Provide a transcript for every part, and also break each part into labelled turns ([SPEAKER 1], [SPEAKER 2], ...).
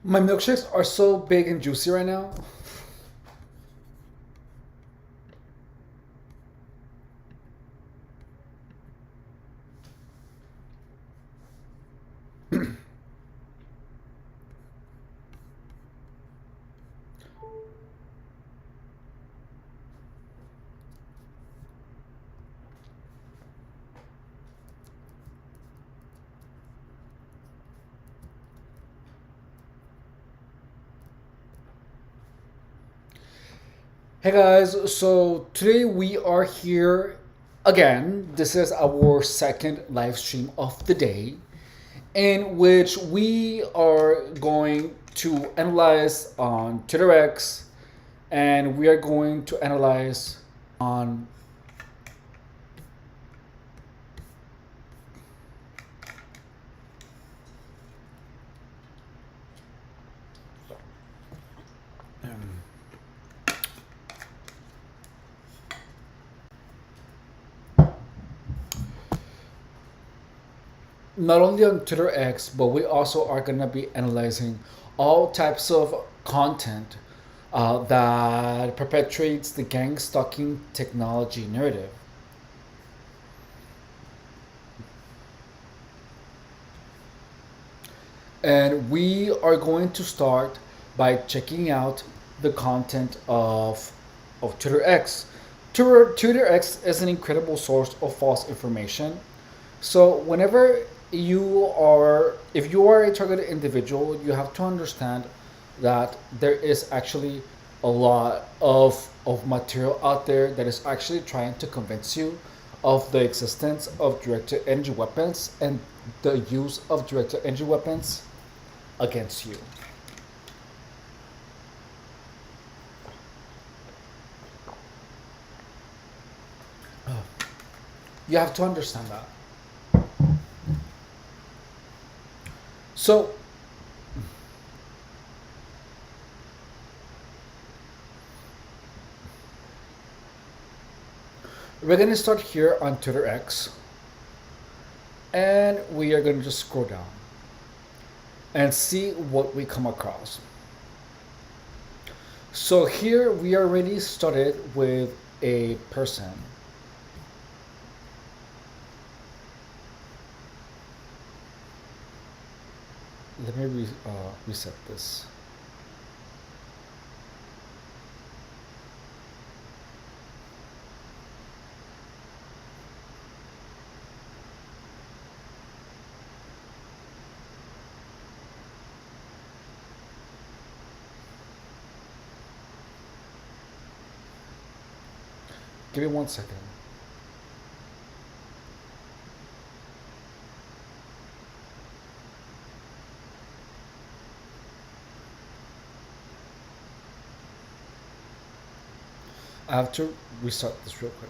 [SPEAKER 1] My milkshakes are so big and juicy right now. Hey guys, so today we are here again. This is our second live stream of the day, in which we are going to analyze on Twitter X, and we are going to analyze on. Not only on Twitter X, but we also are going to be analyzing all types of content that perpetuates the gang stalking technology narrative. And we are going to start by checking out the content of Twitter X. Twitter X is an incredible source of false information. So whenever if you are a targeted individual, you have to understand that there is actually a lot of material out there that is actually trying to convince you of the existence of directed energy weapons and the use of directed energy weapons against you. You have to understand that. So we're gonna start here on Twitter X, and we are gonna just scroll down and see what we come across. So here we already started with a person. Let me reset this. Give me 1 second. I have to restart this real quick.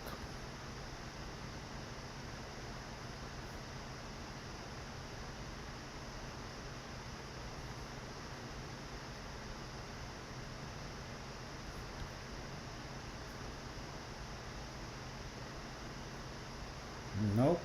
[SPEAKER 1] Nope.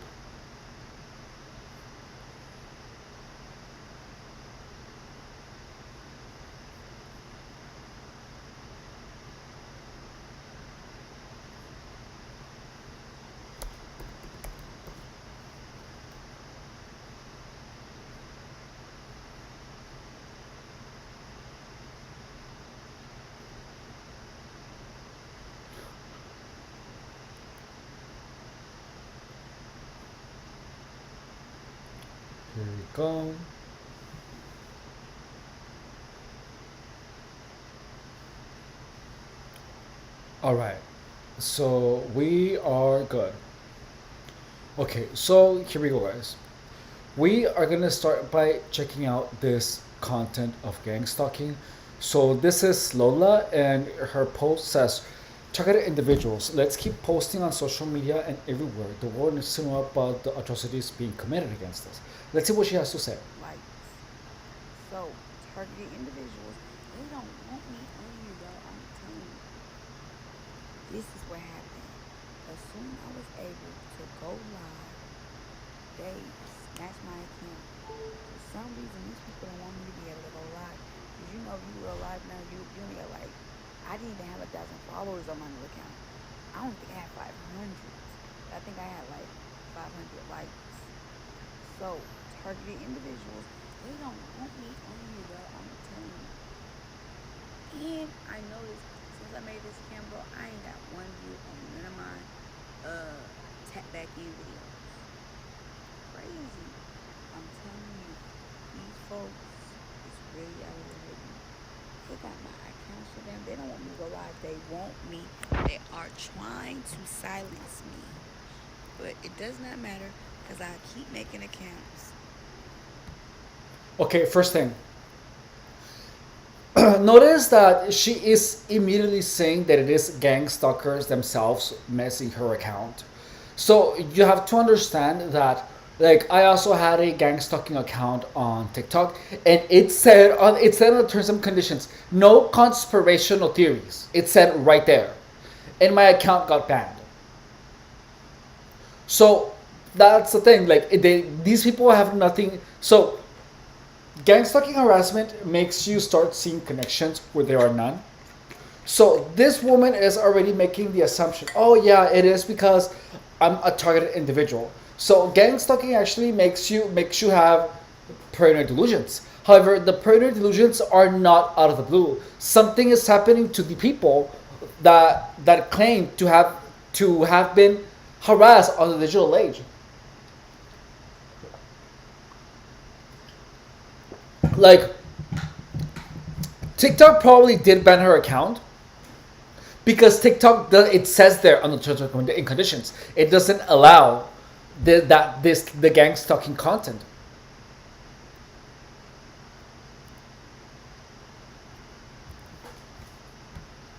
[SPEAKER 1] Here we go. All right. So we are good. Okay, so here we go, guys. We are gonna start by checking out this content of gang stalking. So this is Lola, and her post says, "Targeted individuals. Let's keep posting on social media and everywhere. The world needs to know about the atrocities being committed against us." Let's see what she has to say.
[SPEAKER 2] Like, so targeted individuals, they don't want me on here, y'all. I'm telling you, this is what happened. As soon as I was able to go live, they snatched my account. For some reason, these people don't want me to be able to go live. life now. You only got like, I didn't even have 1,000 followers on my new account. I don't think I had 500, but I think I had like 500 likes. So targeted individuals, they don't want me on here, though. I'm telling you. And I noticed since I made this account, bro, I ain't got one view on none of my tap back in videos. Crazy. I'm telling you, these folks is really out here hating. They got my account shut down. They don't want me to go live. They want me. They are trying to silence me. But it does not matter because I keep making accounts.
[SPEAKER 1] Okay, first thing, notice that she is immediately saying that it is gang stalkers themselves messing her account. So you have to understand that, like, I also had a gang stalking account on TikTok, and it said on the terms and conditions, no conspirational theories. It said right there, and my account got banned. So that's the thing. Like, these people have nothing. So gang stalking harassment makes you start seeing connections where there are none. So this woman is already making the assumption, oh yeah, it is because I'm a targeted individual. So gang stalking actually makes you have paranoid delusions. However, the paranoid delusions are not out of the blue. Something is happening to the people that claim to have been harassed on the digital age. Like, TikTok probably did ban her account because TikTok it says there on the terms and conditions it doesn't allow the gang stalking content.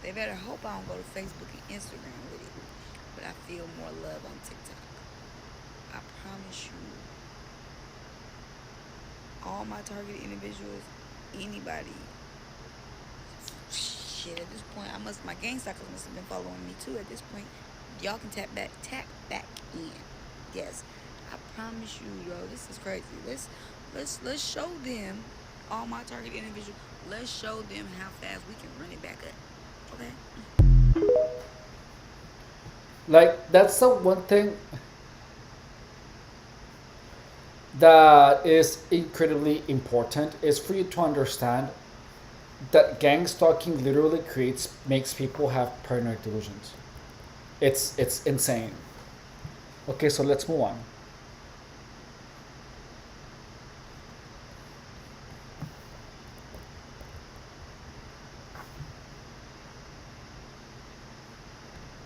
[SPEAKER 2] They better hope I don't go to Facebook and Instagram with it. But I feel more love on TikTok. I promise you, all my targeted individuals, anybody. Shit, at this point, my gang cycles must have been following me too. At this point, y'all can tap back in. Yes, I promise you, yo, this is crazy. Let's show them, all my targeted individuals. Let's show them how fast we can run it back up. Okay.
[SPEAKER 1] Like, that's the one thing that is incredibly important is for you to understand that gang stalking literally creates makes people have paranoid delusions. It's insane. Okay, so let's move on.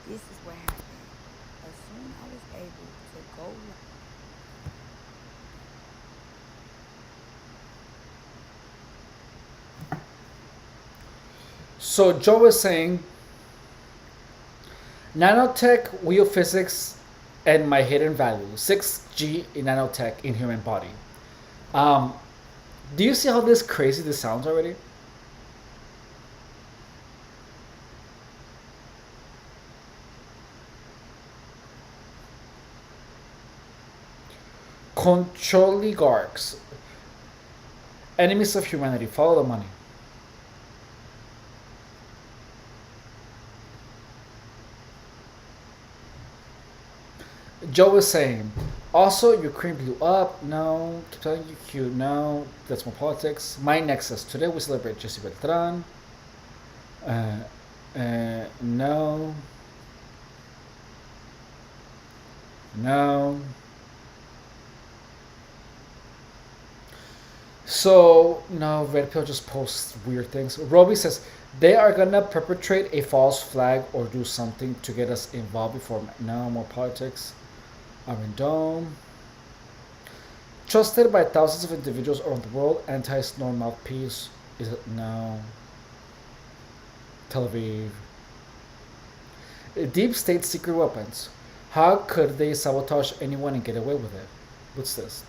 [SPEAKER 2] This is what happened. As soon I was able to go
[SPEAKER 1] So Joe is saying nanotech, physics, and my hidden value 6G in nanotech in human body. Um, do you see how crazy this sounds already? Control oligarchs, enemies of humanity. Follow the money. Joe is saying, also, Ukraine blew up. No. Keep telling you, Q. No. That's more politics. My Nexus. Today we celebrate Jesse Beltran. Uh, no. No. So, no, Red Pill just posts weird things. Roby says, they are gonna perpetrate a false flag or do something to get us involved before. No, more politics. Iron Dome. Trusted by thousands of individuals around the world, anti-snore mouthpiece. Is it? No. Tel Aviv. Deep state secret weapons. How could they sabotage anyone and get away with it? What's this?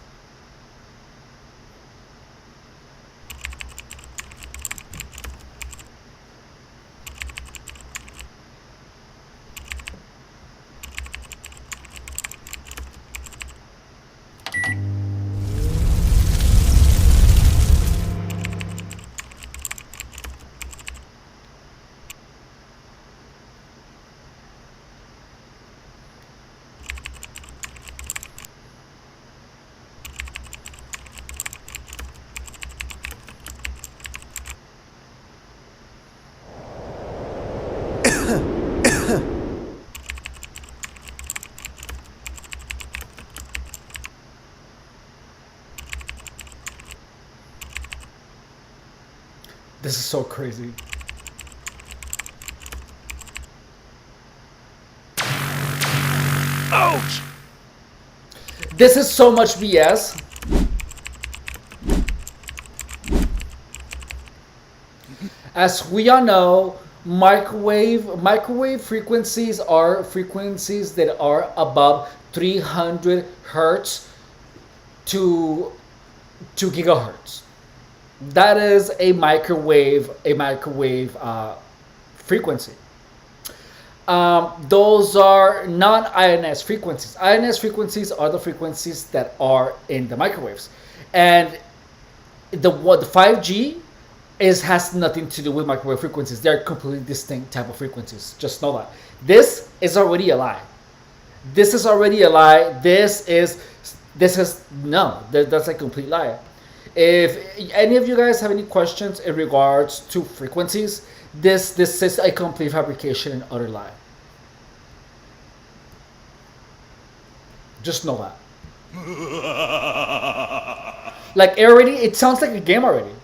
[SPEAKER 1] This is so crazy. This is so much BS. As we all know, microwave frequencies are frequencies that are above 300 hertz to 2 gigahertz. That is a microwave frequency. Those are non-INS frequencies. INS frequencies are the frequencies that are in the microwaves, and the 5G is has nothing to do with microwave frequencies. They're completely distinct type of frequencies. Just know that this is already a lie. This is already a lie. This is no. That's a complete lie. If any of you guys have any questions in regards to frequencies, this is a complete fabrication and utter lie. Just know that. Like already, it sounds like a game already.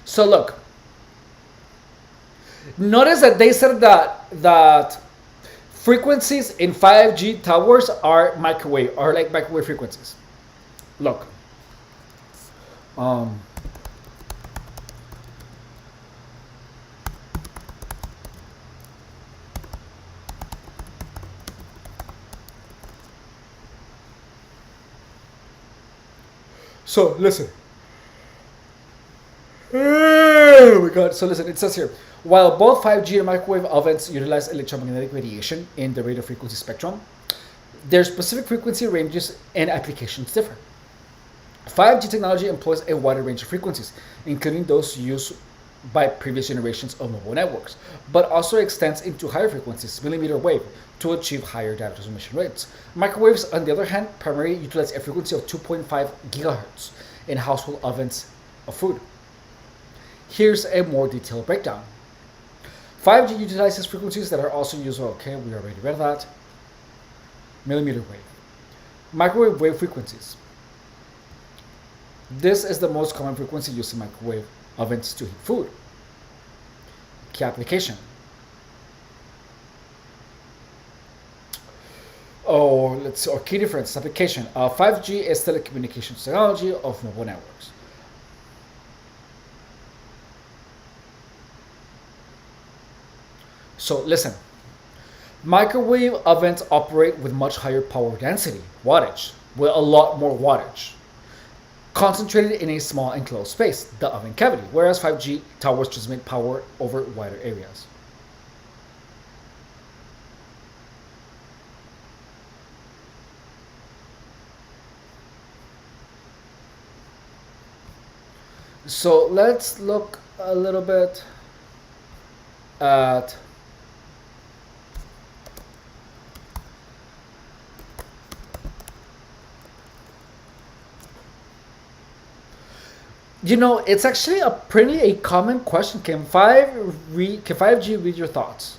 [SPEAKER 1] So look, notice that they said that frequencies in 5G towers are like microwave frequencies. Look, um, so listen. Oh my god. So listen, it says here, while both 5G and microwave ovens utilize electromagnetic radiation in the radio frequency spectrum, their specific frequency ranges and applications differ. 5G technology employs a wider range of frequencies, including those used by previous generations of mobile networks, but also extends into higher frequencies, millimeter wave, to achieve higher data transmission rates. Microwaves, on the other hand, primarily utilize a frequency of 2.5 gigahertz in household ovens of food. Here's a more detailed breakdown. 5G utilizes frequencies that are also used, okay, we already read that. Millimeter wave. Microwave wave frequencies. This is the most common frequency used in microwave ovens to heat food. Key application. Let's see, or key difference application. 5G is telecommunications technology of mobile networks. So listen, microwave ovens operate with much higher power density, wattage, with a lot more wattage, concentrated in a small enclosed space, the oven cavity, whereas 5G towers transmit power over wider areas. So let's look a little bit at it's actually a common question. Can 5G read your thoughts?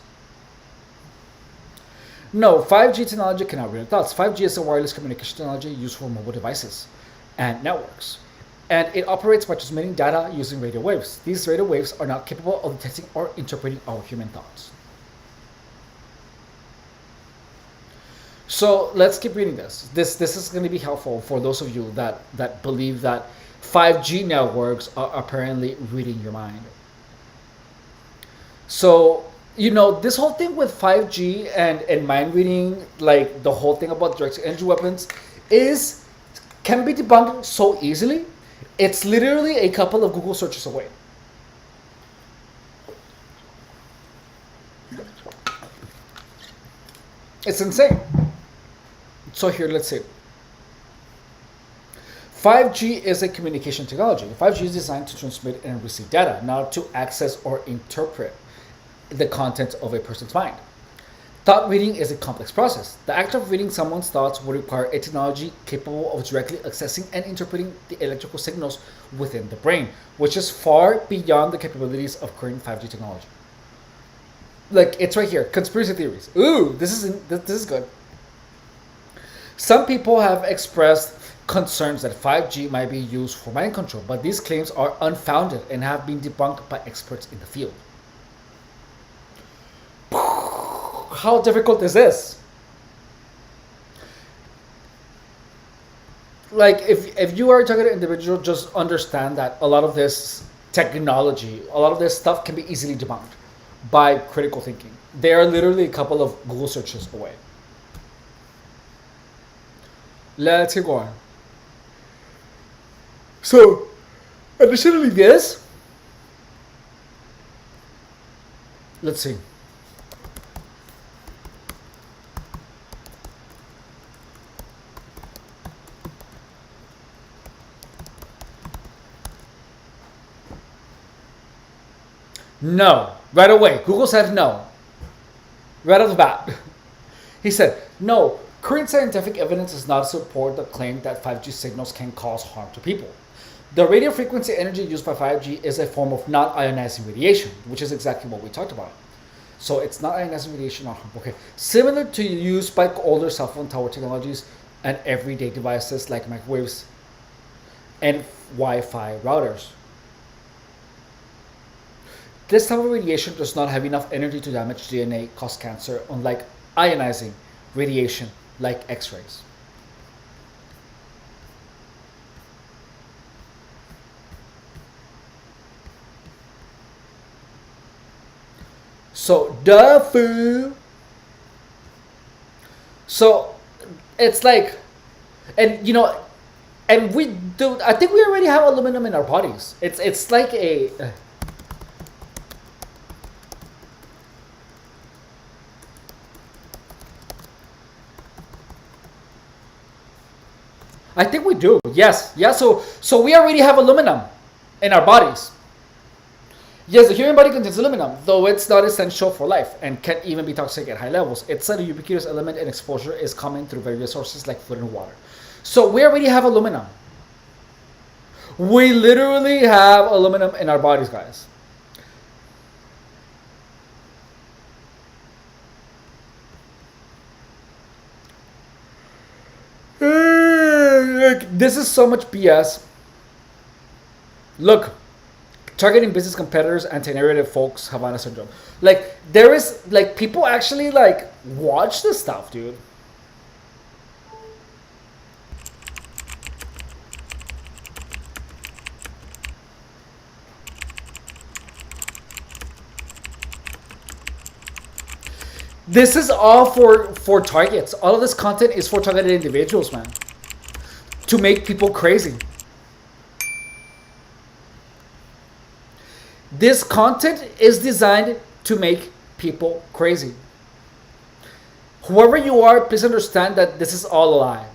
[SPEAKER 1] No, 5G technology cannot read your thoughts. 5G is a wireless communication technology used for mobile devices and networks. And it operates by transmitting data using radio waves. These radio waves are not capable of detecting or interpreting our human thoughts. So let's keep reading this. This is going to be helpful for those of you that believe that 5G networks are apparently reading your mind. So, this whole thing with 5G and mind reading, like the whole thing about direct energy weapons, is can be debunked so easily. It's literally a couple of Google searches away. It's insane. So here, let's see. 5G is a communication technology. 5G is designed to transmit and receive data, not to access or interpret the content of a person's mind. Thought reading is a complex process. The act of reading someone's thoughts would require a technology capable of directly accessing and interpreting the electrical signals within the brain, which is far beyond the capabilities of current 5G technology. Like it's right here. Conspiracy theories. Ooh, this is good. Some people have expressed concerns that 5G might be used for mind control, but these claims are unfounded and have been debunked by experts in the field. How difficult is this? Like if you are a targeted individual, just understand that a lot of this technology, a lot of this stuff can be easily debunked by critical thinking. They are literally a couple of Google searches away. Let's keep going. So, additionally, this. Let's see. No, right away. Google said no. Right off the bat. He said, no, current scientific evidence does not support the claim that 5G signals can cause harm to people. The radio frequency energy used by 5G is a form of non ionizing radiation, which is exactly what we talked about. So it's not ionizing radiation or harm. Okay. Similar to used by older cell phone tower technologies and everyday devices like microwaves and Wi Fi routers. This type of radiation does not have enough energy to damage DNA, cause cancer, unlike ionizing radiation like X rays. So, duh foo. So, it's like, and you know, and we do, I think we already have aluminum in our bodies. It's like a. I think we do. Yes. Yeah. So we already have aluminum in our bodies. Yes, the human body contains aluminum, though it's not essential for life and can even be toxic at high levels. It's a ubiquitous element and exposure is common through various sources like food and water. So we already have aluminum. We literally have aluminum in our bodies, guys. This is so much BS. Look, targeting business competitors, anti-narrative folks, Havana syndrome. Like there is like people actually like watch this stuff, dude. This is all for targets. All of this content is for targeted individuals, man. To make people crazy. This content is designed to make people crazy. Whoever you are, please understand that this is all a lie.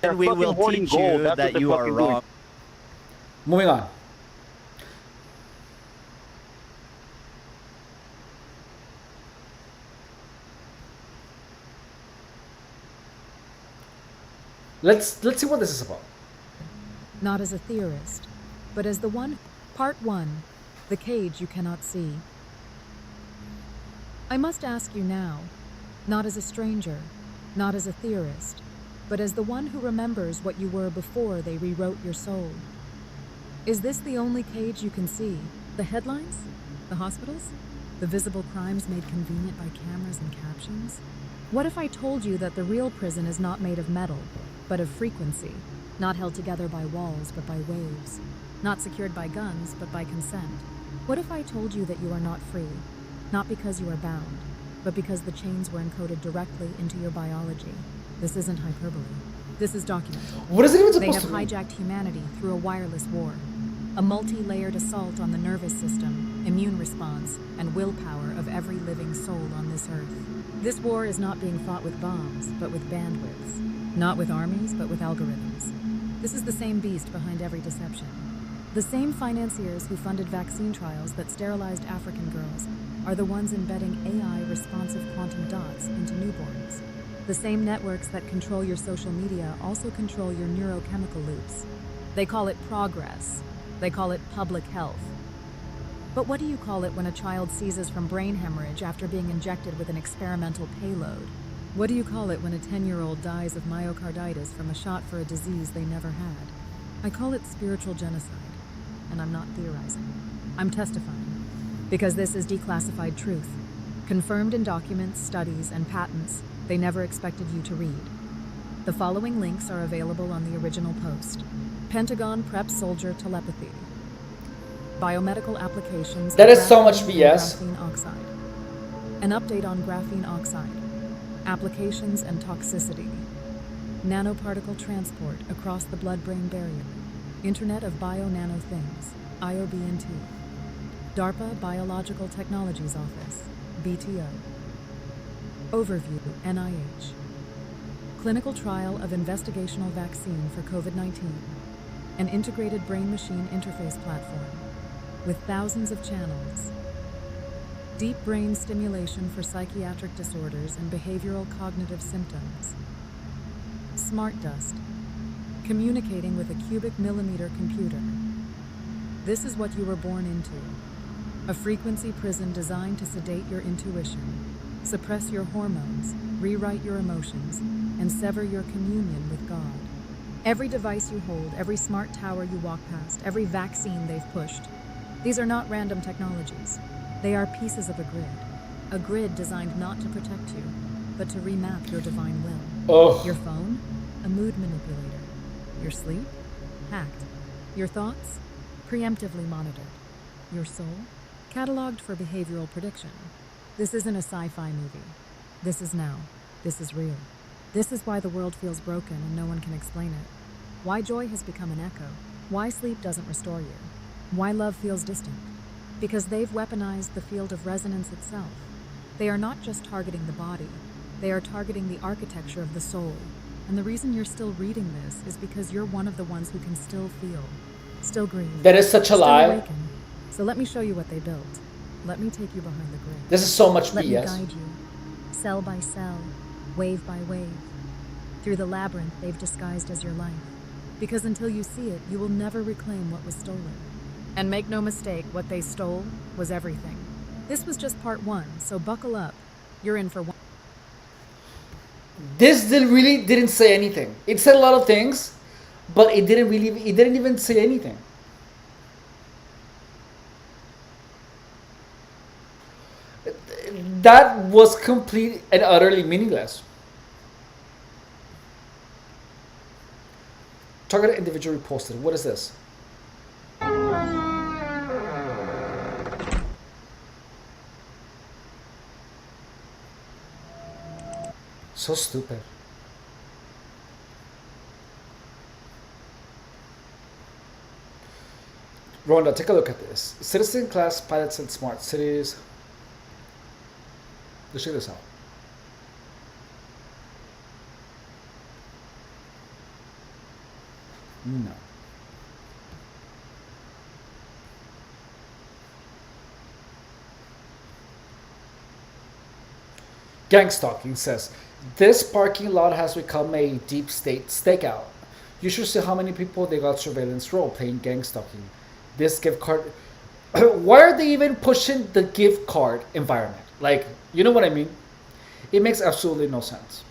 [SPEAKER 3] And we will teach you that you are wrong.
[SPEAKER 1] Moving on. Let's see what this is about.
[SPEAKER 4] Not as a theorist, but as the one. Part 1. The cage you cannot see. I must ask you now, not as a stranger, not as a theorist, but as the one who remembers what you were before they rewrote your soul. Is this the only cage you can see? The headlines? The hospitals? The visible crimes made convenient by cameras and captions? What if I told you that the real prison is not made of metal, but of frequency, not held together by walls, but by waves, not secured by guns, but by consent? What if I told you that you are not free, not because you are bound, but because the chains were encoded directly into your biology? This isn't hyperbole. This is documented.
[SPEAKER 1] What is it even
[SPEAKER 4] They
[SPEAKER 1] supposed
[SPEAKER 4] have
[SPEAKER 1] to be?
[SPEAKER 4] hijacked humanity through a wireless war, a multi-layered assault on the nervous system, immune response, and willpower of every living soul on this earth. This war is not being fought with bombs, but with bandwidths. Not with armies, but with algorithms. This is the same beast behind every deception. The same financiers who funded vaccine trials that sterilized African girls are the ones embedding AI responsive quantum dots into newborns. The same networks that control your social media also control your neurochemical loops. They call it progress. They call it public health. But what do you call it when a child seizes from brain hemorrhage after being injected with an experimental payload? What do you call it when a 10-year-old dies of myocarditis from a shot for a disease they never had? I call it spiritual genocide. And I'm not theorizing. I'm testifying. Because this is declassified truth, confirmed in documents, studies, and patents they never expected you to read. The following links are available on the original post. Pentagon preps soldier telepathy. Biomedical applications.
[SPEAKER 1] That is so much
[SPEAKER 4] graphene and
[SPEAKER 1] BS.
[SPEAKER 4] Graphene oxide. An update on graphene oxide. Applications and toxicity. Nanoparticle transport across the blood-brain barrier. Internet of Bio-Nano Things, IOBNT. DARPA Biological Technologies Office, BTO. Overview, NIH. Clinical trial of investigational vaccine for COVID-19. An integrated brain-machine interface platform with thousands of channels. Deep brain stimulation for psychiatric disorders and behavioral cognitive symptoms. Smart dust. Communicating with a cubic millimeter computer. This is what you were born into. A frequency prison designed to sedate your intuition, suppress your hormones, rewrite your emotions, and sever your communion with God. Every device you hold, every smart tower you walk past, every vaccine they've pushed, these are not random technologies. They are pieces of a grid designed not to protect you, but to remap your divine will.
[SPEAKER 1] Oh.
[SPEAKER 4] Your phone, a mood manipulator. Your sleep, hacked. Your thoughts, preemptively monitored. Your soul, cataloged for behavioral prediction. This isn't a sci-fi movie. This is now. This is real. This is why the world feels broken and no one can explain it. Why joy has become an echo. Why sleep doesn't restore you. Why love feels distant. Because they've weaponized the field of resonance itself. They are not just targeting the body. They are targeting the architecture of the soul. And the reason you're still reading this is because you're one of the ones who can still feel, still grieve.
[SPEAKER 1] That is such a
[SPEAKER 4] still
[SPEAKER 1] lie.
[SPEAKER 4] awaken. So let me show you what they built. Let me take you behind the grid.
[SPEAKER 1] This is so much
[SPEAKER 4] Let me
[SPEAKER 1] BS.
[SPEAKER 4] guide you, cell by cell, wave by wave, through the labyrinth they've disguised as your life. Because until you see it, you will never reclaim what was stolen. And make no mistake, what they stole was everything. This was just part one, so buckle up. You're in for one.
[SPEAKER 1] This really didn't say anything. It said a lot of things, but it didn't even say anything. That was complete and utterly meaningless. Targeted individual reposted. What is this? So stupid. Rhonda, take a look at this. Citizen class pilots in smart cities. Let's check this out. No. Gang Stalking says, this parking lot has become a deep state stakeout. You should see how many people they got surveillance role playing gang stalking. This gift card, why are they even pushing the gift card environment? Like, you know what I mean? It makes absolutely no sense.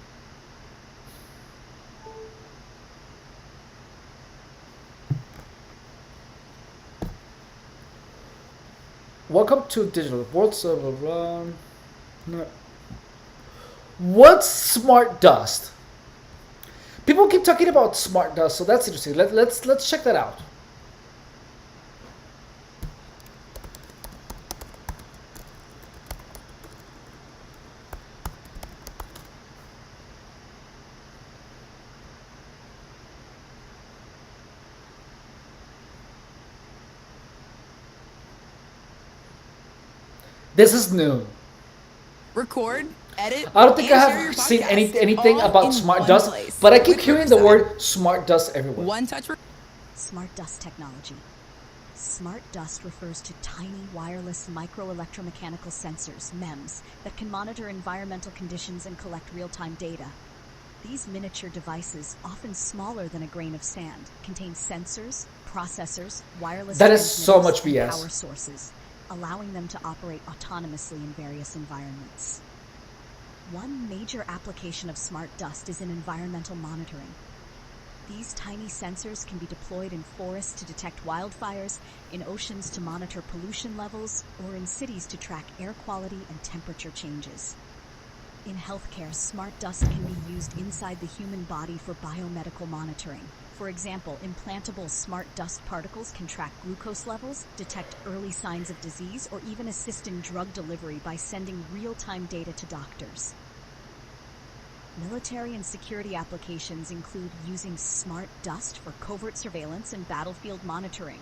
[SPEAKER 1] Welcome to digital world. No. What's smart dust? People keep talking about smart dust, so that's interesting. Let's check that out. This is new.
[SPEAKER 5] Record, edit.
[SPEAKER 1] I don't think I
[SPEAKER 5] and share your
[SPEAKER 1] have seen
[SPEAKER 5] podcast
[SPEAKER 1] anything
[SPEAKER 5] all
[SPEAKER 1] about
[SPEAKER 5] in
[SPEAKER 1] smart
[SPEAKER 5] one
[SPEAKER 1] dust,
[SPEAKER 5] place
[SPEAKER 1] but I keep
[SPEAKER 5] with
[SPEAKER 1] hearing the
[SPEAKER 5] Riverside.
[SPEAKER 1] word smart dust everywhere.
[SPEAKER 5] One touch.
[SPEAKER 6] Smart dust technology. Smart dust refers to tiny wireless microelectromechanical sensors, MEMS, that can monitor environmental conditions and collect real-time data. These miniature devices, often smaller than a grain of sand, contain sensors, processors, wireless
[SPEAKER 1] That is so
[SPEAKER 6] transmitters,
[SPEAKER 1] much
[SPEAKER 6] and
[SPEAKER 1] BS.
[SPEAKER 6] power sources. allowing them to operate autonomously in various environments. One major application of smart dust is in environmental monitoring. These tiny sensors can be deployed in forests to detect wildfires, in oceans to monitor pollution levels, or in cities to track air quality and temperature changes. In healthcare, smart dust can be used inside the human body for biomedical monitoring. For example, implantable smart dust particles can track glucose levels, detect early signs of disease, or even assist in drug delivery by sending real-time data to doctors. Military and security applications include using smart dust for covert surveillance and battlefield monitoring.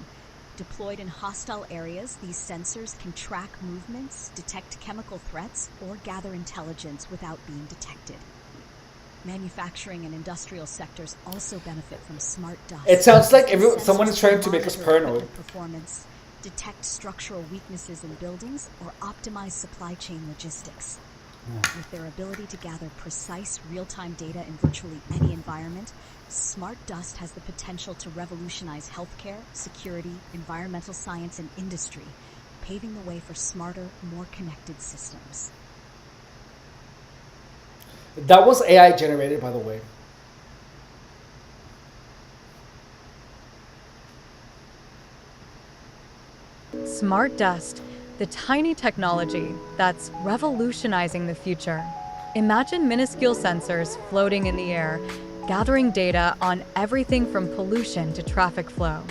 [SPEAKER 6] Deployed in hostile areas, these sensors can track movements, detect chemical threats, or gather intelligence without being detected. Manufacturing and industrial sectors also benefit from smart dust.
[SPEAKER 1] It sounds like
[SPEAKER 6] These
[SPEAKER 1] someone
[SPEAKER 6] sensors
[SPEAKER 1] is trying
[SPEAKER 6] can
[SPEAKER 1] to make us
[SPEAKER 6] monitor
[SPEAKER 1] paranoid.
[SPEAKER 6] equipment performance, detect structural weaknesses in buildings, or optimize supply chain logistics. With their ability to gather precise, real-time data in virtually any environment, smart dust has the potential to revolutionize healthcare, security, environmental science, and industry, paving the way for smarter, more connected systems.
[SPEAKER 1] That was AI generated, by the way.
[SPEAKER 7] Smart dust, the tiny technology that's revolutionizing the future. Imagine minuscule sensors floating in the air, gathering data on everything from pollution to traffic flow.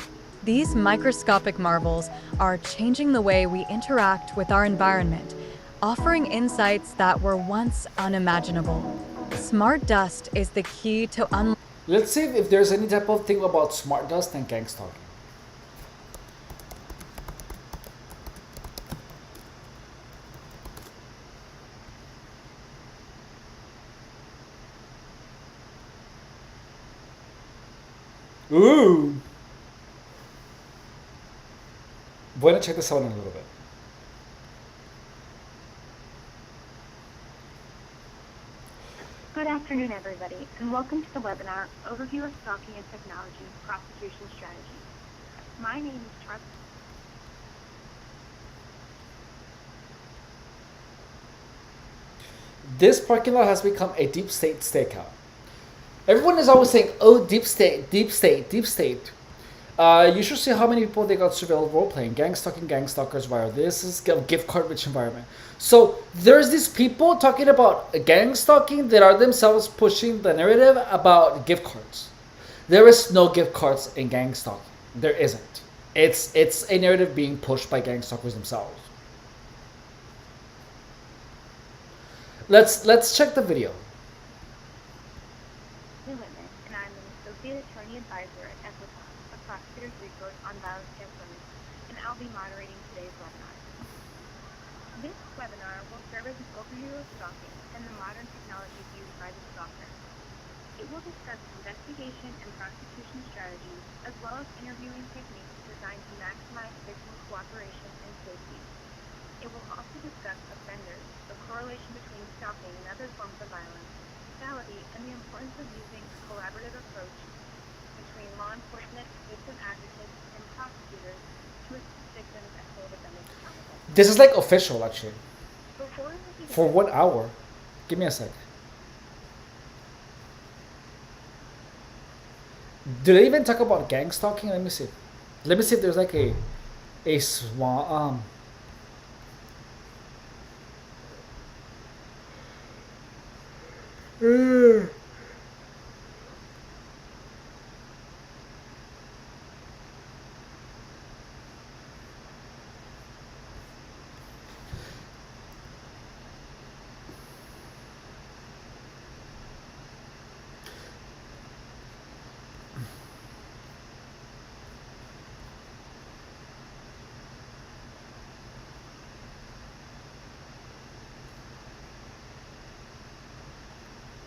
[SPEAKER 7] These microscopic marvels are changing the way we interact with our environment, offering insights that were once unimaginable. Smart dust is the key to unlocking.
[SPEAKER 1] Let's see if there's any type of thing about smart dust and gang stalking. Ooh. We're gonna check this out in a little bit.
[SPEAKER 8] Good afternoon, everybody, and welcome to the webinar, Overview of Stalking and Technology Prosecution Strategy. My name is Charlie.
[SPEAKER 1] This parking lot has become a deep state stakeout. Everyone is always saying, "Oh, deep state, deep state, deep state." You should see how many people they got surveilled role playing, gang stalking, gang stalkers, viral. This is a gift card rich environment. So there's these people talking about gang stalking that are themselves pushing the narrative about gift cards. There is no gift cards in gang stalking. There isn't. It's a narrative being pushed by gang stalkers themselves. Let's check the video.
[SPEAKER 8] Whitman, and I'm an Associate Attorney Advisor at Equitas, a prosecutor's resource on violence against women, and I'll be moderating today's webinar. This webinar will serve as an overview of stalking and the modern technologies used by the stalker. It will discuss investigation and prosecution strategies, as well as interviewing techniques designed to maximize victim cooperation and safety. It will also discuss offenders, the correlation between stalking and other forms of violence, lethality, and the importance of using a collaborative approach between law enforcement, victim advocates, and prosecutors to assist victims and hold offenders accountable.
[SPEAKER 1] This is like official, actually.
[SPEAKER 8] Before we begin,
[SPEAKER 1] For what hour? Give me a sec. Do they even talk about gang stalking? Let me see. Let me see if there's like a swan.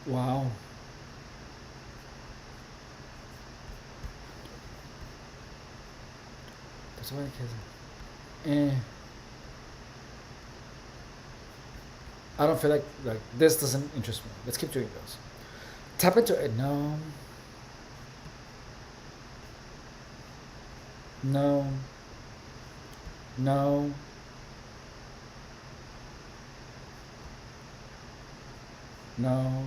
[SPEAKER 1] Wow. That's why I don't feel like this doesn't interest me. Let's keep doing this. Tap into it. No. No. No. No.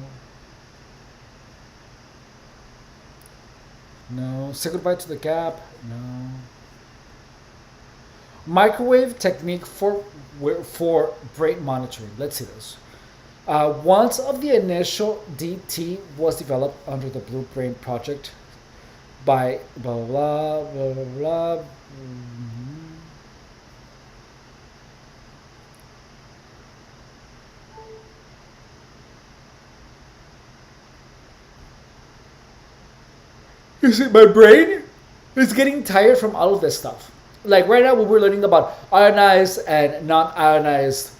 [SPEAKER 1] No. Say goodbye to the gap. No. Microwave technique for brain monitoring. Let's see this. Once of the initial DT was developed under the Blue Brain project by blah blah blah blah blah. blah. You see, my brain is getting tired from all of this stuff. Like right now, when we're learning about ionized and non-ionized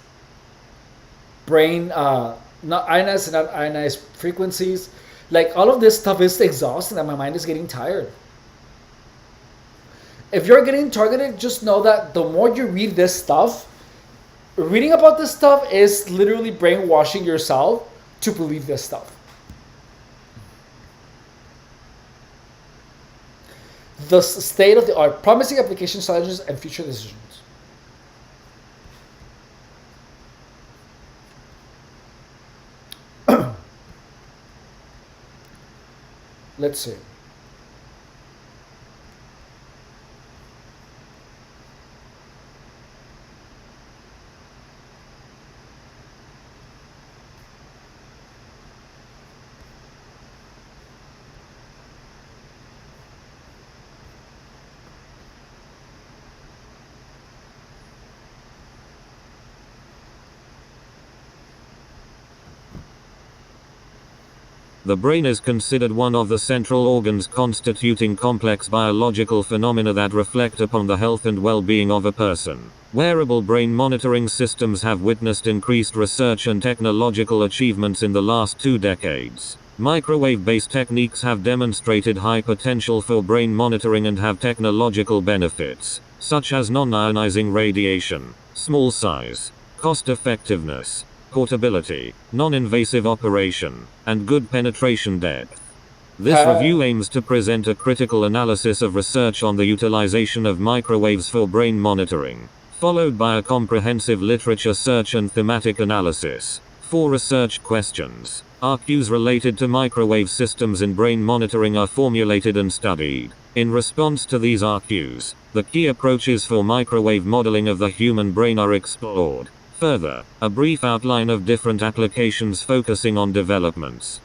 [SPEAKER 1] brain, not ionized and non-ionized frequencies, like all of this stuff is exhausting, and my mind is getting tired. If you're getting targeted, just know that the more you read this stuff, reading about this stuff is literally brainwashing yourself to believe this stuff. The state of the art, promising application challenges and future decisions. Let's see.
[SPEAKER 9] The brain is considered one of the central organs constituting complex biological phenomena that reflect upon the health and well-being of a person. Wearable brain monitoring systems have witnessed increased research and technological achievements in the last 2 decades. Microwave-based techniques have demonstrated high potential for brain monitoring and have technological benefits, such as non-ionizing radiation, small size, cost-effectiveness, portability, non-invasive operation, and good penetration depth. This review aims to present a critical analysis of research on the utilization of microwaves for brain monitoring, followed by a comprehensive literature search and thematic analysis. 4 research questions. RQs related to microwave systems in brain monitoring are formulated and studied. In response to these RQs, the key approaches for microwave modeling of the human brain are explored. Further, a brief outline of different applications focusing on developments.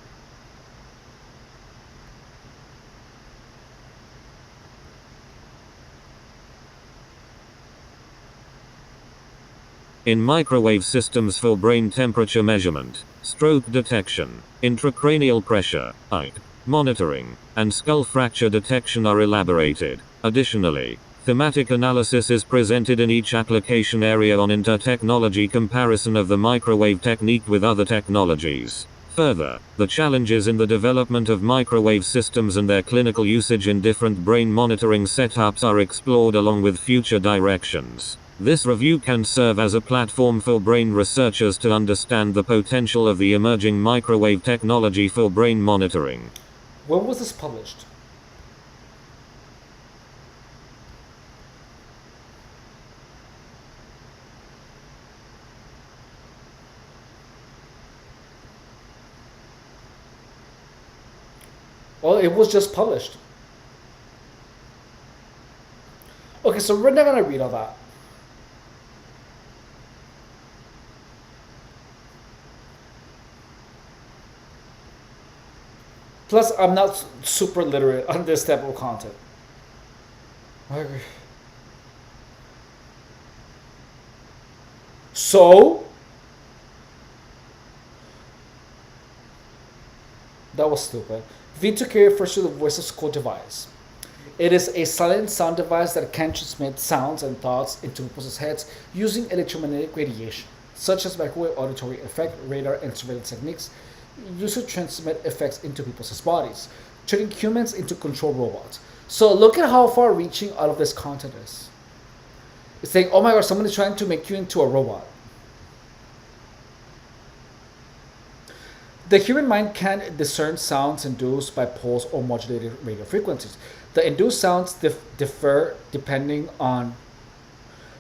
[SPEAKER 9] In microwave systems for brain temperature measurement, stroke detection, intracranial pressure, eye monitoring, and skull fracture detection are elaborated. Additionally, thematic analysis is presented in each application area on inter-technology comparison of the microwave technique with other technologies. Further, the challenges in the development of microwave systems and their clinical usage in different brain monitoring setups are explored along with future directions. This review can serve as a platform for brain researchers to understand the potential of the emerging microwave technology for brain monitoring.
[SPEAKER 1] When was this published? Well, it was just published. Okay, so we're not gonna read all that. Plus, I'm not super literate on this type of content. So, that was stupid. V2K refers to the voice of school device. It is a silent sound device that can transmit sounds and thoughts into people's heads using electromagnetic radiation, such as microwave auditory effect, radar, and surveillance techniques used to transmit effects into people's bodies, turning humans into control robots. So look at how far reaching all of this content is. It's saying, oh my god, someone is trying to make you into a robot. The human mind can discern sounds induced by pulse or modulated radio frequencies. The induced sounds differ depending on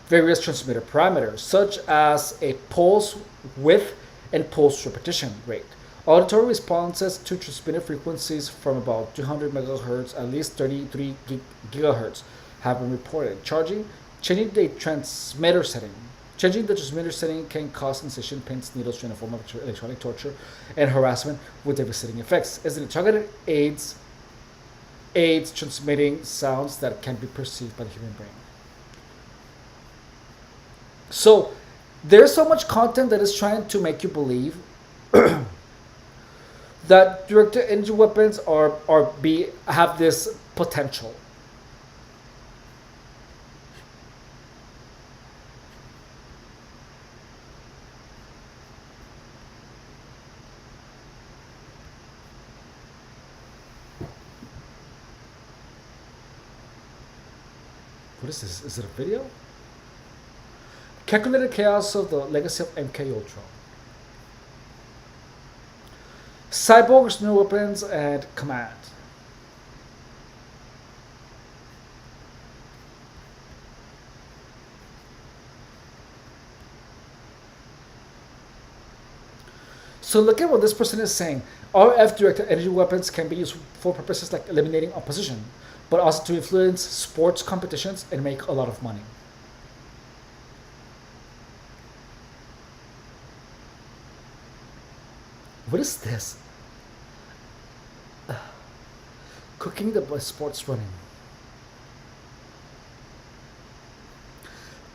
[SPEAKER 1] various transmitter parameters, such as a pulse width and pulse repetition rate. Auditory responses to transmitted frequencies from about 200 megahertz, at least 33 gigahertz, have been reported. Changing the transmitter setting. Changing the transmitter setting can cause incision, pins, needles, in a form of electronic torture, and harassment with devastating effects. As it targeted aids transmitting sounds that can be perceived by the human brain. So there's so much content that is trying to make you believe that directed energy weapons have this potential. What is this? Is it a video? Calculated chaos of the legacy of MK Ultra. Cyborgs, new weapons, and command. So look at what this person is saying. RF directed energy weapons can be used for purposes like eliminating opposition, but also to influence sports competitions and make a lot of money. What is this? Cooking the sports running.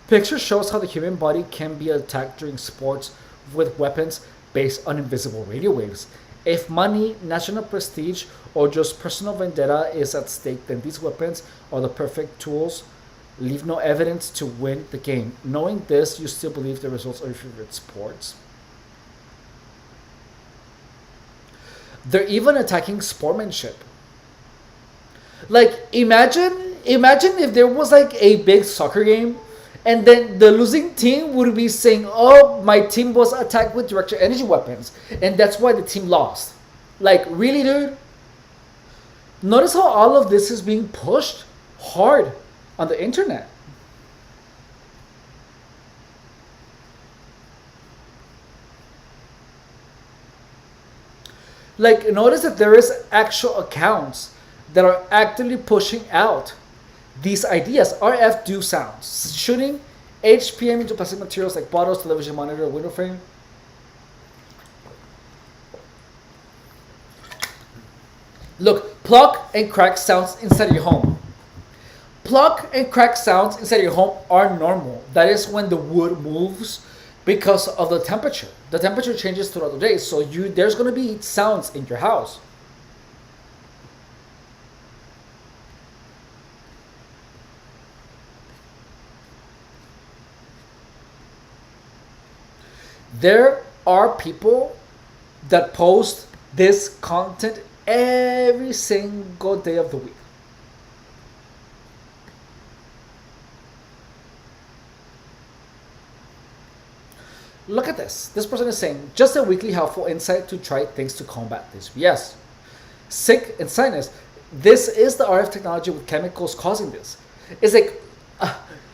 [SPEAKER 1] Picture shows how the human body can be attacked during sports with weapons based on invisible radio waves. If money, national prestige, or just personal vendetta is at stake, then these weapons are the perfect tools. Leave no evidence to win the game. Knowing this, you still believe the results of your favorite sports. They're even attacking sportsmanship. Like imagine if there was like a big soccer game and then the losing team would be saying, "Oh, my team was attacked with directed energy weapons and that's why the team lost." Like, really, dude? Notice how all of this is being pushed hard on the internet. Like, notice that there is actual accounts that are actively pushing out these ideas. RF do sounds. Shooting HPM into plastic materials like bottles, television monitor, window frame. Look, pluck and crack sounds inside your home. Pluck and crack sounds inside your home are normal. That is when the wood moves because of the temperature. The temperature changes throughout the day, so there's going to be sounds in your house. There are people that post this content every single day of the week. Look at this. This person is saying, just a weekly helpful insight to try things to combat this. Yes. Sick and sinus. This is the RF technology with chemicals causing this. It's like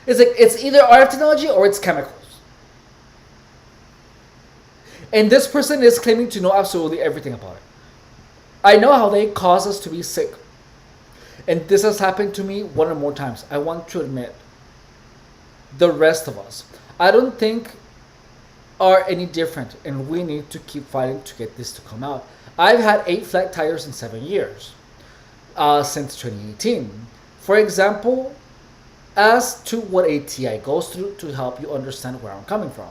[SPEAKER 1] it's either RF technology or it's chemicals. And this person is claiming to know absolutely everything about it. I know how they cause us to be sick. And this has happened to me one or more times. I want to admit, the rest of us, I don't think are any different, and we need to keep fighting to get this to come out. I've had 8 flat tires in 7 years, since 2018. For example, as to what a TI goes through to help you understand where I'm coming from.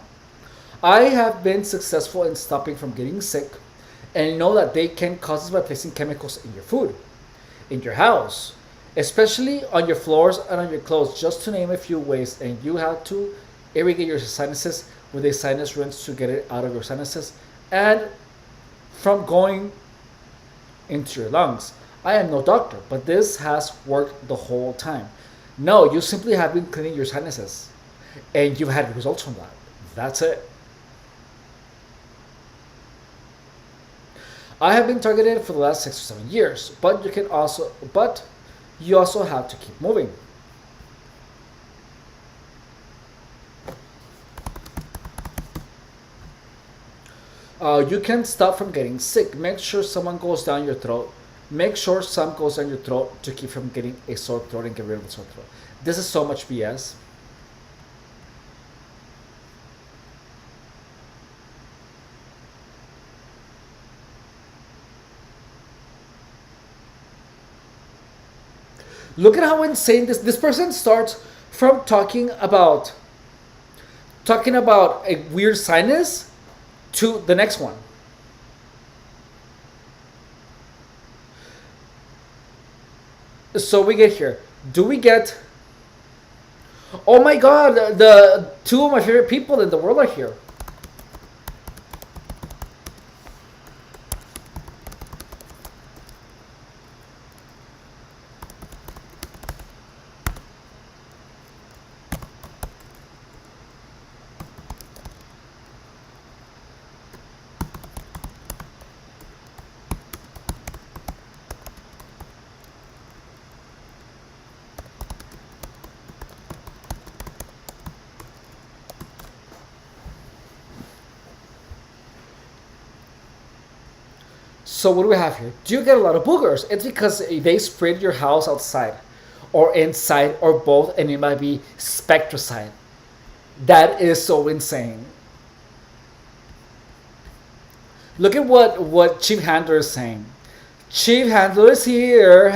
[SPEAKER 1] I have been successful in stopping from getting sick, and know that they can cause this by placing chemicals in your food, in your house, especially on your floors and on your clothes, just to name a few ways. And you have to irrigate your sinuses with a sinus rinse to get it out of your sinuses and from going into your lungs. I am no doctor, but this has worked the whole time. No, you simply have been cleaning your sinuses and you've had results from that. That's it. I have been targeted for the last 6 or 7 years, but you also have to keep moving. You can stop from getting sick. Make sure someone goes down your throat. Make sure some goes down your throat to keep from getting a sore throat and get rid of a sore throat. This is so much BS. Look at how insane this person starts from talking about a weird sinus to the next one. So we get here. Do we get? Oh my God! The two of my favorite people in the world are here. So what do we have here? Do you get a lot of boogers? It's because they sprayed your house outside, or inside, or both, and it might be spectricide. That is so insane. Look at what Chief Handler is saying. Chief Handler is here.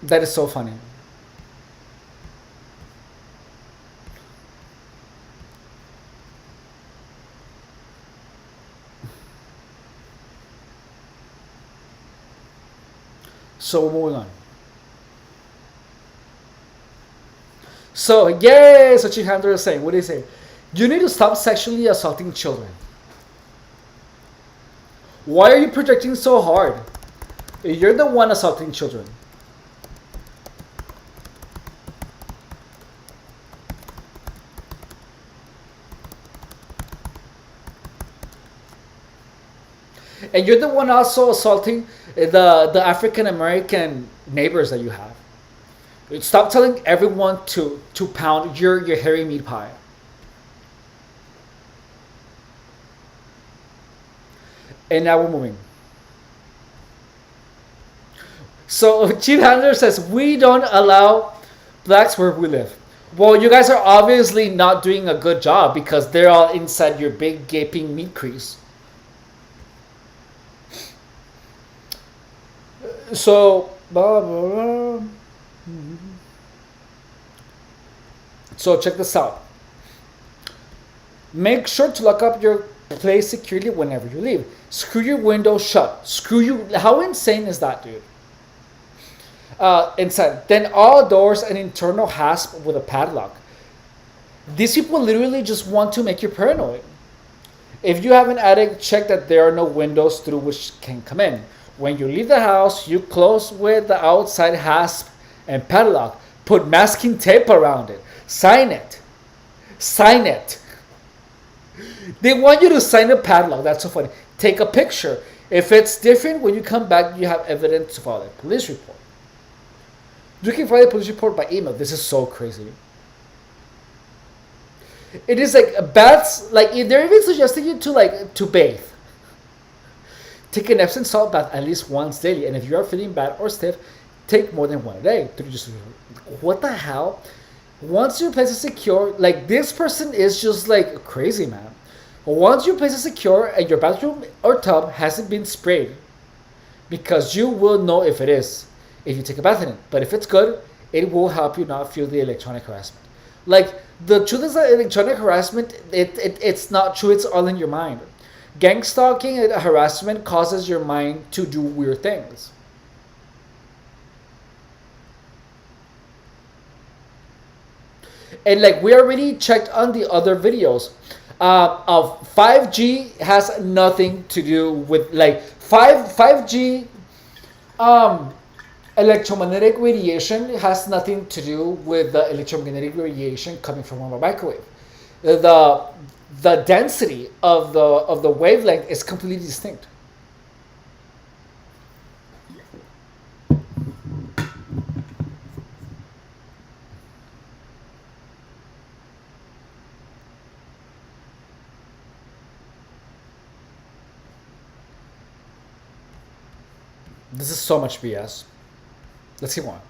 [SPEAKER 1] That is so funny. So we're moving on. So yay! So Chief Handler is saying, what do you say? You need to stop sexually assaulting children. Why are you projecting so hard? You're the one assaulting children. And you're the one also assaulting the African American neighbors that you have. Stop telling everyone to pound your hairy meat pie. And now we're moving. So Chief Handler says we don't allow blacks where we live. Well, you guys are obviously not doing a good job because they're all inside your big gaping meat crease. So, blah, blah, blah. So check this out. Make sure to lock up your place securely whenever you leave. Screw your window shut. Screw you. How insane is that, dude? Inside. Then all doors and internal hasp with a padlock. These people literally just want to make you paranoid. If you have an attic, check that there are no windows through which can come in. When you leave the house, you close with the outside hasp and padlock. Put masking tape around it. Sign it. Sign it. They want you to sign a padlock. That's so funny. Take a picture. If it's different, when you come back, you have evidence to file a police report. You can file a police report by email. This is so crazy. It is like baths. Like they're even suggesting you to bathe. Take an Epsom salt bath at least once daily, and if you are feeling bad or stiff, take more than one a day. What the hell? Once your place is secure, like this person is just like crazy, man. Once your place is secure and your bathroom or tub hasn't been sprayed, because you will know if it is if you take a bath in it. But if it's good, it will help you not feel the electronic harassment. Like the truth is that electronic harassment, it's not true. It's all in your mind. Gang stalking and harassment causes your mind to do weird things. And like we already checked on the other videos, of 5G has nothing to do with like 5G electromagnetic radiation has nothing to do with the electromagnetic radiation coming from a microwave. The density of the wavelength is completely distinct. This is so much BS. Let's keep on.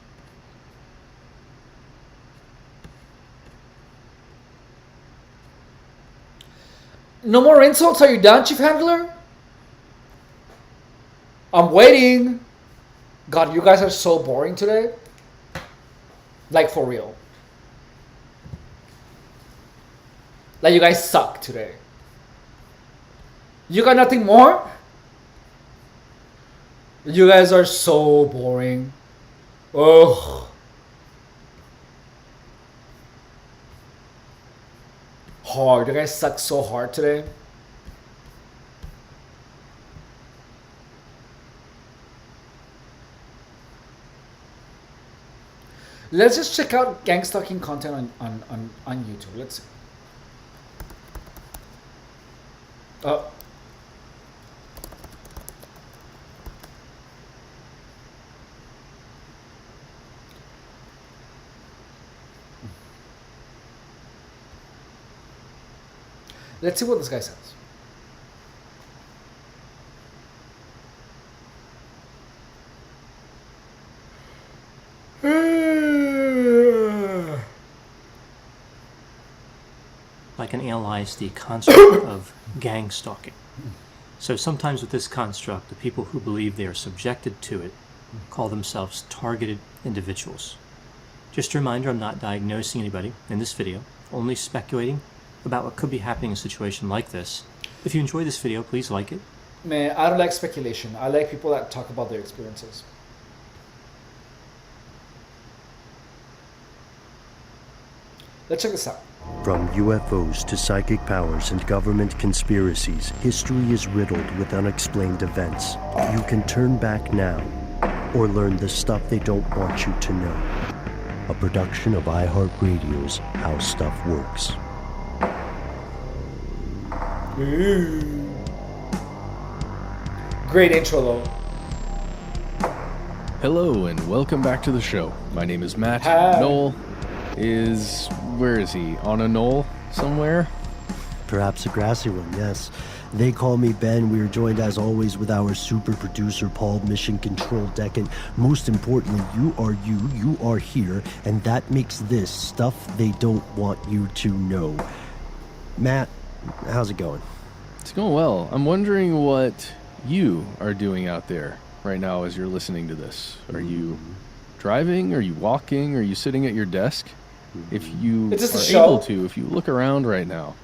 [SPEAKER 1] No more insults? Are you done, Chief Handler? I'm waiting. God, you guys are so boring today. Like, for real. Like, you guys suck today. You got nothing more? You guys are so boring. Ugh. Hard. You guys suck so hard today. Let's just check out gang stalking content on YouTube. Let's see. Oh. Let's see what this guy says.
[SPEAKER 10] I can analyze the construct of gang stalking. So sometimes with this construct, the people who believe they are subjected to it call themselves targeted individuals. Just a reminder, I'm not diagnosing anybody in this video, only speculating about what could be happening in a situation like this. If you enjoy this video, please like it.
[SPEAKER 1] Man, I don't like speculation. I like people that talk about their experiences. Let's check this out.
[SPEAKER 11] From UFOs to psychic powers and government conspiracies, history is riddled with unexplained events. You can turn back now or learn the stuff they don't want you to know. A production of iHeartRadio's How Stuff Works.
[SPEAKER 1] Great intro, though.
[SPEAKER 12] Hello and welcome back to the show. My name is Matt.
[SPEAKER 1] Hi.
[SPEAKER 12] Noel is... where is he? On a knoll somewhere?
[SPEAKER 11] Perhaps a grassy one, yes. They call me Ben. We are joined as always with our super producer Paul, Mission Control Deck, and most importantly, you are here, and that makes this stuff they don't want you to know. Matt, how's it going?
[SPEAKER 12] It's going well. I'm wondering what you are doing out there right now as you're listening to this. Are you driving? Are you walking? Are you sitting at your desk? If you are able to, if you look around right now,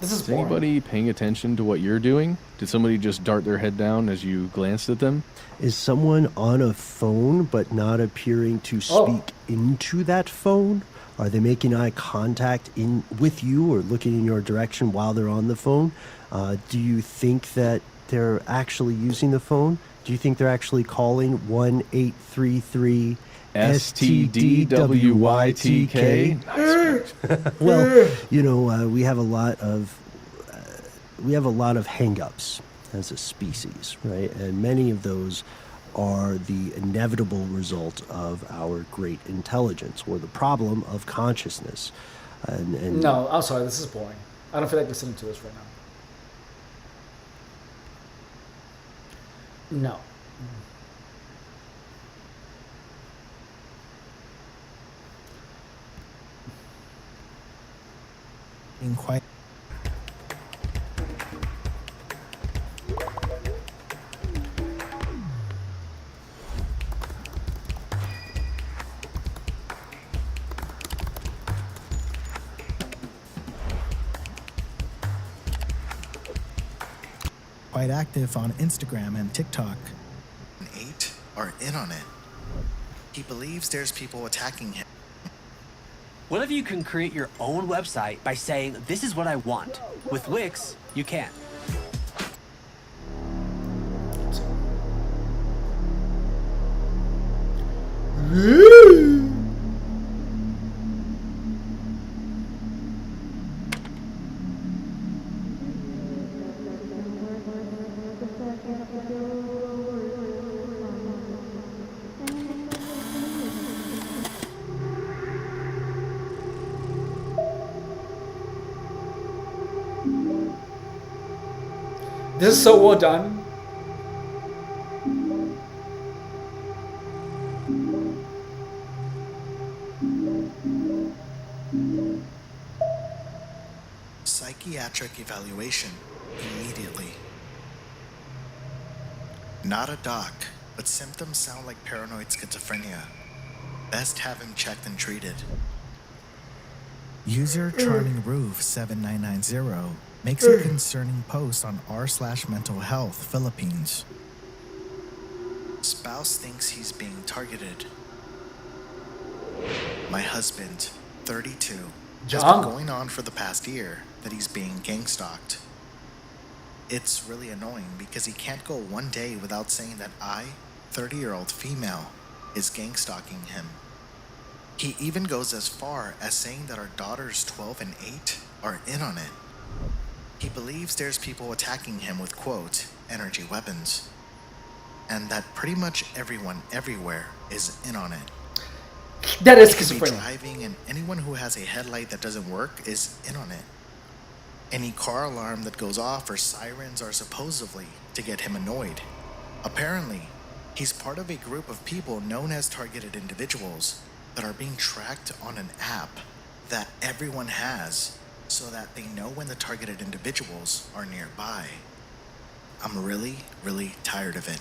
[SPEAKER 1] is
[SPEAKER 12] anybody paying attention to what you're doing? Did somebody just dart their head down as you glanced at them?
[SPEAKER 11] Is someone on a phone but not appearing to speak into that phone? Are they making eye contact with you or looking in your direction while they're on the phone? Do you think that they're actually using the phone? Do you think they're actually calling 1-833
[SPEAKER 12] STDWYTK?
[SPEAKER 11] Well, you know, we have a lot of hang-ups as a species, right? And many of those are the inevitable result of our great intelligence or the problem of consciousness. And
[SPEAKER 1] No, I'm sorry, this is boring. I don't feel like listening to this right now. No.
[SPEAKER 13] Quite active on Instagram and TikTok.
[SPEAKER 14] 8 are in on it. He believes there's people attacking him.
[SPEAKER 15] What if you can create your own website by saying, this is what I want? With Wix, you can.
[SPEAKER 1] This is so well done.
[SPEAKER 14] psychiatric evaluation immediately. Not a doc, but symptoms sound like paranoid schizophrenia. Best have him checked and treated.
[SPEAKER 13] User Charming Roof 7990 makes a concerning post on r/mental health Philippines.
[SPEAKER 14] Spouse thinks he's being targeted. My husband, 32, has been going on for the past year that he's being gang stalked. It's really annoying because he can't go one day without saying that I, 30-year-old female, is gang stalking him. He even goes as far as saying that our daughters 12 and 8 are in on it. He believes there's people attacking him with, quote, energy weapons, and that pretty much everyone everywhere is in on it.
[SPEAKER 1] That is
[SPEAKER 14] he could be
[SPEAKER 1] schizophrenia.
[SPEAKER 14] driving, and anyone who has a headlight that doesn't work is in on it. Any car alarm that goes off or sirens are supposedly to get him annoyed. Apparently, he's part of a group of people known as targeted individuals that are being tracked on an app that everyone has so that they know when the targeted individuals are nearby. I'm really, really tired of it.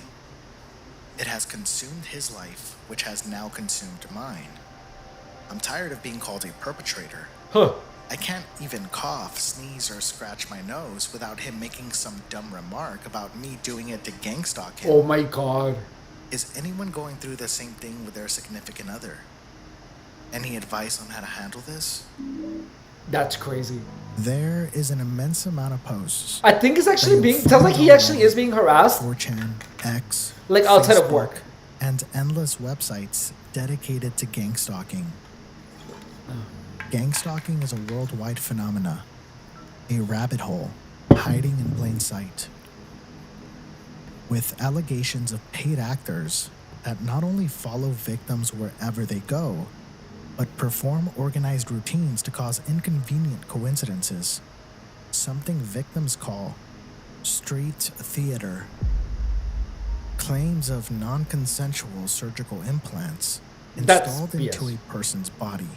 [SPEAKER 14] It has consumed his life, which has now consumed mine. I'm tired of being called a perpetrator. I can't even cough, sneeze, or scratch my nose without him making some dumb remark about me doing it to gang stalk him.
[SPEAKER 1] Oh my god.
[SPEAKER 14] Is anyone going through the same thing with their significant other? Any advice on how to handle this?
[SPEAKER 1] That's crazy.
[SPEAKER 13] There is an immense amount of posts.
[SPEAKER 1] I think it's actually being, sounds like he actually is being harassed.
[SPEAKER 13] 4chan, X,
[SPEAKER 1] Like outside of
[SPEAKER 13] Facebook,
[SPEAKER 1] work.
[SPEAKER 13] and endless websites dedicated to gang stalking. Gang stalking is a worldwide phenomena, a rabbit hole hiding in plain sight, with allegations of paid actors that not only follow victims wherever they go, but perform organized routines to cause inconvenient coincidences, something victims call street theater. Claims of non-consensual surgical implants installed into a person's body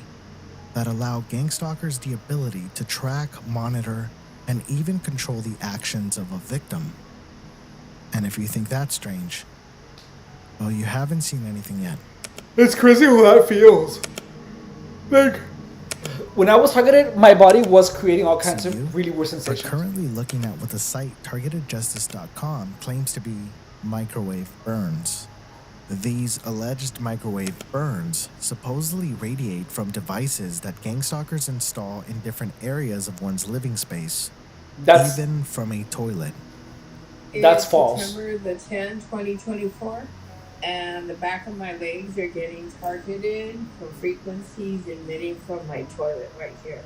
[SPEAKER 13] that allow gang stalkers the ability to track, monitor, and even control the actions of a victim. And if you think that's strange, well, you haven't seen anything yet.
[SPEAKER 1] It's crazy how that feels. Like, when I was targeted, my body was creating all kinds of really weird
[SPEAKER 13] But
[SPEAKER 1] sensations.
[SPEAKER 13] currently looking at what the site targetedjustice.com claims to be microwave burns. These alleged microwave burns supposedly radiate from devices that gang stalkers install in different areas of one's living space, even from a toilet.
[SPEAKER 1] That's false.
[SPEAKER 16] September the 10th, 2024, and the back of my legs are getting targeted from frequencies emitting from my toilet right here.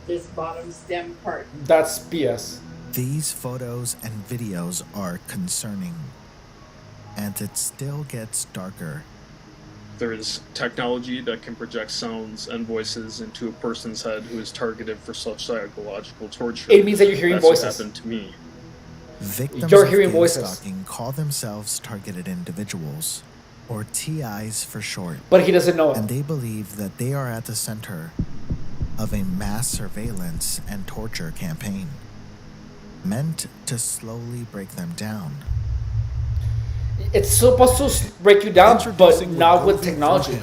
[SPEAKER 16] This bottom stem part.
[SPEAKER 1] That's BS.
[SPEAKER 13] These photos and videos are concerning, and it still gets darker.
[SPEAKER 17] There is technology that can project sounds and voices into a person's head who is targeted for such psychological torture.
[SPEAKER 1] It means that you're hearing
[SPEAKER 17] That's
[SPEAKER 1] voices.
[SPEAKER 17] what happened to me.
[SPEAKER 13] Victims
[SPEAKER 1] You're
[SPEAKER 13] of
[SPEAKER 1] hearing
[SPEAKER 13] gang
[SPEAKER 1] voices.
[SPEAKER 13] stalking call themselves targeted individuals, or TIs for short.
[SPEAKER 1] But he doesn't know it.
[SPEAKER 13] And they believe that they are at the center of a mass surveillance and torture campaign meant to slowly break them down.
[SPEAKER 1] It's supposed to break you down, but not with technology.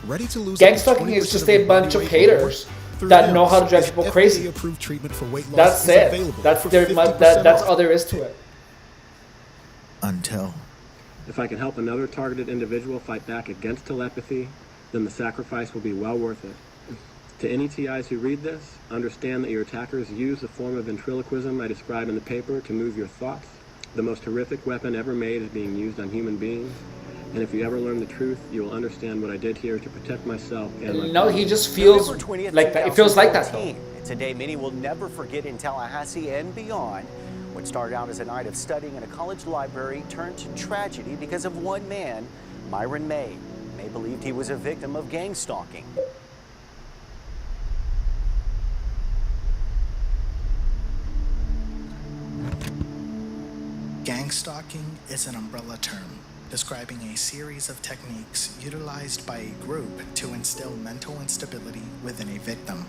[SPEAKER 18] Ready to lose
[SPEAKER 1] Gang
[SPEAKER 18] up to
[SPEAKER 1] stalking
[SPEAKER 18] 20%
[SPEAKER 1] is just
[SPEAKER 18] of your
[SPEAKER 1] a bunch
[SPEAKER 18] body
[SPEAKER 1] of
[SPEAKER 18] weight or more?
[SPEAKER 1] haters
[SPEAKER 18] Through
[SPEAKER 1] that know how to
[SPEAKER 18] Hims,
[SPEAKER 1] drive
[SPEAKER 18] this
[SPEAKER 1] people crazy.
[SPEAKER 18] FDA-approved treatment for weight loss
[SPEAKER 1] That's
[SPEAKER 18] is
[SPEAKER 1] it.
[SPEAKER 18] available
[SPEAKER 1] That's
[SPEAKER 18] for
[SPEAKER 1] there.
[SPEAKER 18] 50%
[SPEAKER 1] That's
[SPEAKER 18] off.
[SPEAKER 1] all there is to it.
[SPEAKER 13] Until
[SPEAKER 19] If I can help another targeted individual fight back against telepathy, then the sacrifice will be well worth it. To any TIs who read this, understand that your attackers use the form of ventriloquism I describe in the paper to move your thoughts. The most horrific weapon ever made is being used on human beings. And if you ever learn the truth, you will understand what I did here to protect myself and my
[SPEAKER 1] No,
[SPEAKER 19] family.
[SPEAKER 1] he just feels
[SPEAKER 15] November 20th,
[SPEAKER 1] like that. It feels like that though.
[SPEAKER 15] 2014. It's a day many will never forget in Tallahassee and beyond. What started out as a night of studying in a college library turned to tragedy because of one man, Myron May. May believed he was a victim of gang stalking.
[SPEAKER 14] Gang stalking is an umbrella term describing a series of techniques utilized by a group to instill mental instability within a victim.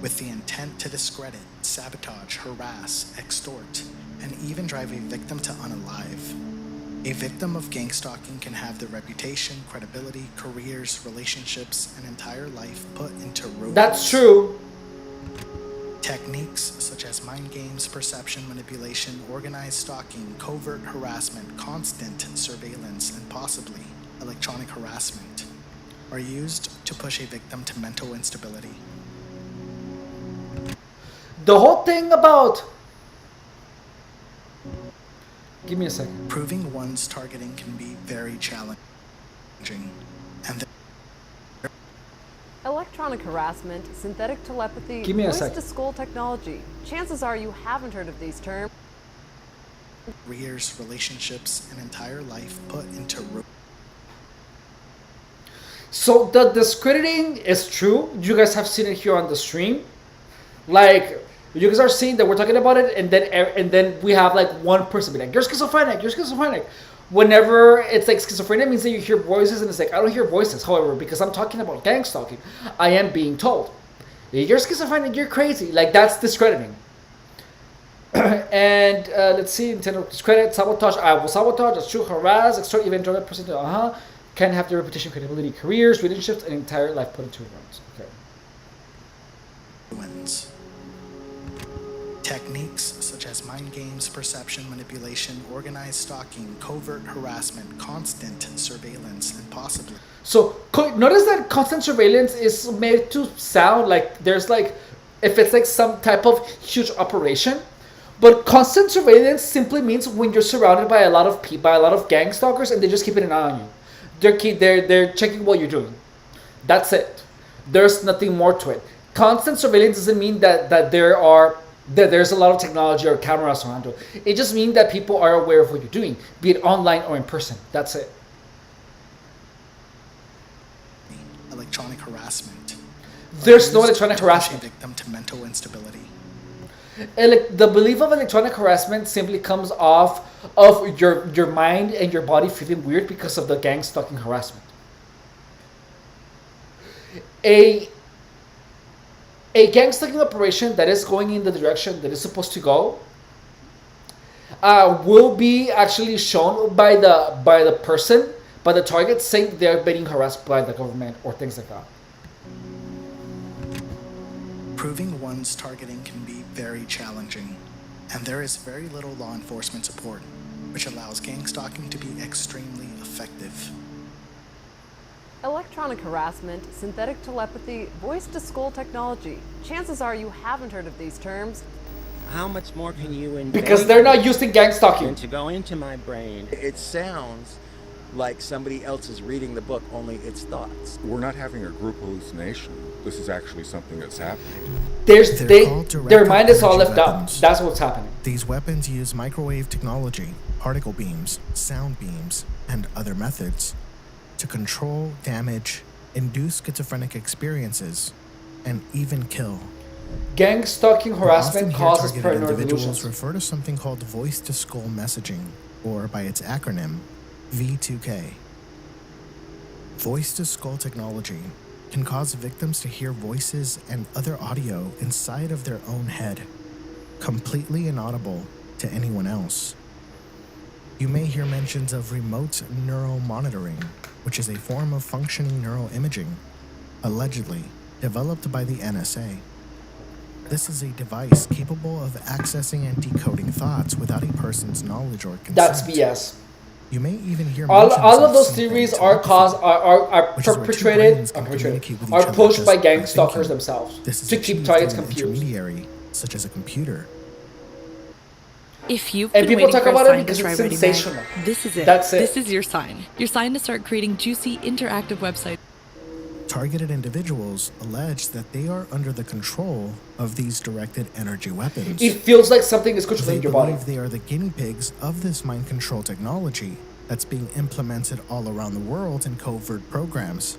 [SPEAKER 14] with the intent to discredit, sabotage, harass, extort, and even drive a victim to unalive. A victim of gang stalking can have their reputation, credibility, careers, relationships, and entire life put into ruins.
[SPEAKER 1] That's true.
[SPEAKER 14] Techniques such as mind games, perception manipulation, organized stalking, covert harassment, constant surveillance, and possibly electronic harassment are used to push a victim to mental instability.
[SPEAKER 1] The whole thing about... Give me a second.
[SPEAKER 14] Proving one's targeting can be very challenging, and
[SPEAKER 20] Electronic harassment, synthetic telepathy,
[SPEAKER 1] Give me a
[SPEAKER 20] voice to
[SPEAKER 1] second.
[SPEAKER 20] skull technology. Chances are you haven't heard of these terms.
[SPEAKER 14] careers, relationships, and entire life put into ruins.
[SPEAKER 1] So the discrediting is true. You guys have seen it here on the stream. Like, you guys are seeing that we're talking about it, and then we have like one person be like, "You're schizophrenic. You're schizophrenic." Whenever it's like schizophrenia means that you hear voices, and it's like I don't hear voices. However, because I'm talking about gang stalking, I am being told, "You're schizophrenic. You're crazy." Like that's discrediting. And let's see, intent of discredit, sabotage. I will sabotage. That's true. Harass, extort, even drive a person to can have their reputation, credibility, careers, relationships, and entire life put into ruins. Okay.
[SPEAKER 14] Ruins. Techniques such as mind games, perception manipulation, organized stalking, covert harassment, constant surveillance, and possibly.
[SPEAKER 1] So notice that constant surveillance is made to sound like there's like, if it's like some type of huge operation, but constant surveillance simply means when you're surrounded by a lot of people, by a lot of gang stalkers, and they're just keeping an eye on you. They're checking what you're doing. That's it. There's nothing more to it. Constant surveillance doesn't mean that there's a lot of technology or cameras around you. It just means that people are aware of what you're doing, be it online or in person. That's it.
[SPEAKER 14] Electronic harassment.
[SPEAKER 1] There's no electronic harassment.
[SPEAKER 14] Victim to mental instability.
[SPEAKER 1] The belief of electronic harassment simply comes off of your mind and your body feeling weird because of the gang stalking harassment. A gang stalking operation that is going in the direction that it's supposed to go will be actually shown by the person, by the target, saying they're being harassed by the government or things like that.
[SPEAKER 14] Proving one's targeting can be very challenging, and there is very little law enforcement support, which allows gang stalking to be extremely effective.
[SPEAKER 20] Electronic harassment, synthetic telepathy, voice to skull technology. Chances are you haven't heard of these terms.
[SPEAKER 21] How much more can you invade?
[SPEAKER 1] Because they're not using gang stalking.
[SPEAKER 21] To go into my brain, it sounds like somebody else is reading the book, only it's thoughts.
[SPEAKER 22] We're not having a group hallucination. This is actually something that's happening.
[SPEAKER 1] Their mind is all left out. That's what's happening.
[SPEAKER 13] These weapons use microwave technology, particle beams, sound beams, and other methods to control, damage, induce schizophrenic experiences, and even kill.
[SPEAKER 1] Gang stalking harassment causes paranoid
[SPEAKER 13] individuals
[SPEAKER 1] delusions.
[SPEAKER 13] refer to something called voice-to-skull messaging, or by its acronym, V2K. Voice-to-skull technology can cause victims to hear voices and other audio inside of their own head, completely inaudible to anyone else. You may hear mentions of remote neural monitoring, which is a form of functioning neural imaging, allegedly developed by the NSA. This is a device capable of accessing and decoding thoughts without a person's knowledge or consent.
[SPEAKER 1] That's BS.
[SPEAKER 13] You may even hear
[SPEAKER 1] all of those theories are perpetrated, are pushed by gang stalkers themselves to keep targets confused.
[SPEAKER 13] Such as a computer.
[SPEAKER 23] If you've
[SPEAKER 1] And
[SPEAKER 23] been
[SPEAKER 1] people
[SPEAKER 23] waiting
[SPEAKER 1] talk
[SPEAKER 23] for a
[SPEAKER 1] about it
[SPEAKER 23] sign
[SPEAKER 1] because
[SPEAKER 23] to try
[SPEAKER 1] it's
[SPEAKER 23] Ready Made,
[SPEAKER 1] sensational.
[SPEAKER 23] this is it.
[SPEAKER 1] That's it.
[SPEAKER 23] This is your sign. Your sign to start creating juicy, interactive websites.
[SPEAKER 13] Targeted individuals allege that they are under the control of these directed energy weapons.
[SPEAKER 1] It feels like something is controlling your body.
[SPEAKER 13] They are the guinea pigs of this mind control technology that's being implemented all around the world in covert programs.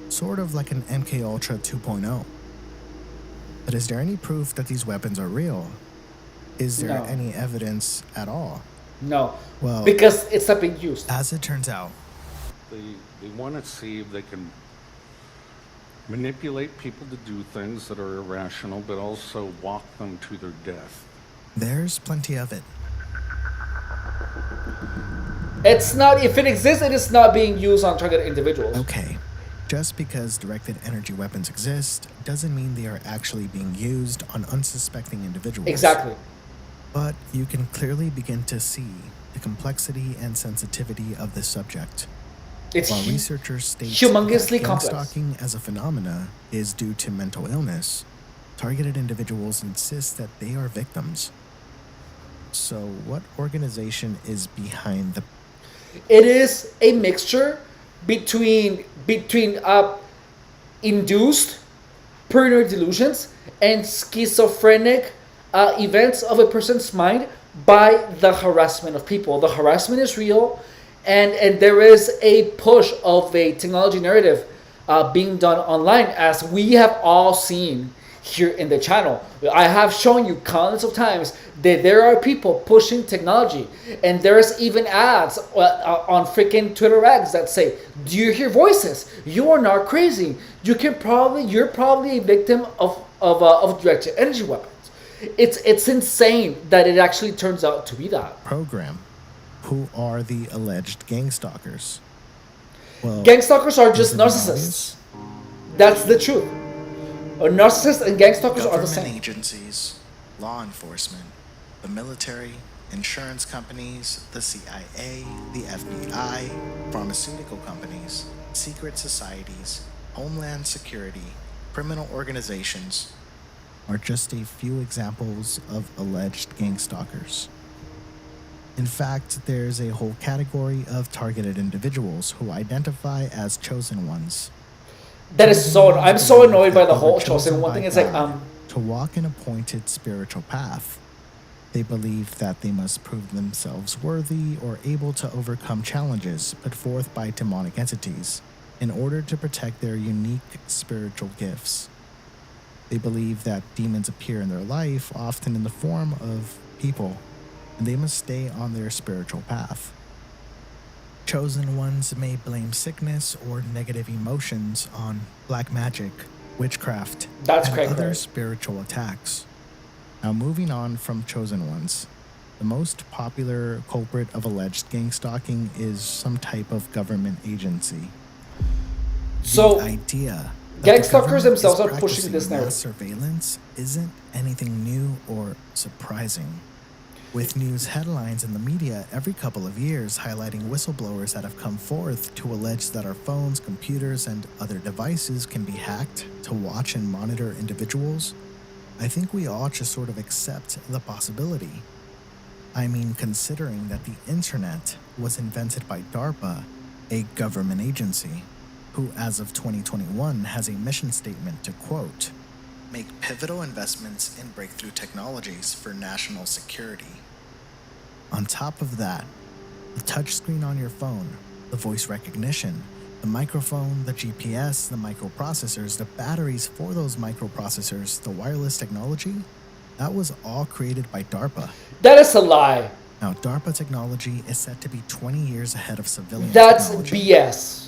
[SPEAKER 13] Sort of like an MK Ultra 2.0. But is there any proof that these weapons are real? Is there
[SPEAKER 1] No.
[SPEAKER 13] any evidence at all?
[SPEAKER 1] No.
[SPEAKER 13] Well,
[SPEAKER 1] because it's not being used.
[SPEAKER 13] As it turns out,
[SPEAKER 22] They want to see if they can Manipulate people to do things that are irrational, but also walk them to their death.
[SPEAKER 13] There's plenty of it.
[SPEAKER 1] It's not, if it exists, it is not being used on targeted individuals.
[SPEAKER 13] Okay. Just because directed energy weapons exist doesn't mean they are actually being used on unsuspecting individuals.
[SPEAKER 1] Exactly.
[SPEAKER 13] But you can clearly begin to see the complexity and sensitivity of this subject.
[SPEAKER 1] It's
[SPEAKER 13] While researchers state
[SPEAKER 1] humongously
[SPEAKER 13] that
[SPEAKER 1] complex.
[SPEAKER 13] gang-stalking as a phenomena is due to mental illness, targeted individuals insist that they are victims. So what organization is behind the...
[SPEAKER 1] It is a mixture between induced paranoid delusions and schizophrenic events of a person's mind by the harassment of people. The harassment is real, and there is a push of a technology narrative being done online, as we have all seen here in the channel. I have shown you countless of times that there are people pushing technology, and there's even ads on freaking Twitter X that say, "Do you hear voices? You are not crazy. You're probably a victim of directed energy weapons." It's insane that it actually turns out to be that
[SPEAKER 13] program. Who are the alleged gang stalkers? Well,
[SPEAKER 1] gang stalkers are just narcissists. That's the truth. Narcissists and gang stalkers are the same.
[SPEAKER 14] Government agencies, law enforcement, the military, insurance companies, the CIA, the FBI, pharmaceutical companies, secret societies, homeland security, criminal organizations
[SPEAKER 13] are just a few examples of alleged gang stalkers. In fact, there's a whole category of targeted individuals who identify as chosen ones.
[SPEAKER 1] That is so. I'm so annoyed by the whole chosen one thing. It's like
[SPEAKER 13] to walk an appointed spiritual path. They believe that they must prove themselves worthy or able to overcome challenges put forth by demonic entities in order to protect their unique spiritual gifts. They believe that demons appear in their life, often in the form of people, and they must stay on their spiritual path. Chosen ones may blame sickness or negative emotions on black magic, witchcraft, and other spiritual attacks. Now, moving on from chosen ones, the most popular culprit of alleged gang stalking is some type of government agency.
[SPEAKER 1] So,
[SPEAKER 13] the idea
[SPEAKER 1] gang stalkers themselves are pushing this narrative.
[SPEAKER 13] Surveillance isn't anything new or surprising. With news headlines in the media every couple of years highlighting whistleblowers that have come forth to allege that our phones, computers, and other devices can be hacked to watch and monitor individuals, I think we all just sort of accept the possibility. I mean, considering that the internet was invented by DARPA, a government agency, who as of 2021 has a mission statement to quote,
[SPEAKER 14] make pivotal investments in breakthrough technologies for national security.
[SPEAKER 13] On top of that, the touchscreen on your phone, the voice recognition, the microphone, the GPS, the microprocessors, the batteries for those microprocessors, the wireless technology, that was all created by DARPA.
[SPEAKER 1] That is a lie.
[SPEAKER 13] Now, DARPA technology is said to be 20 years ahead of civilian
[SPEAKER 1] That's
[SPEAKER 13] technology.
[SPEAKER 1] BS.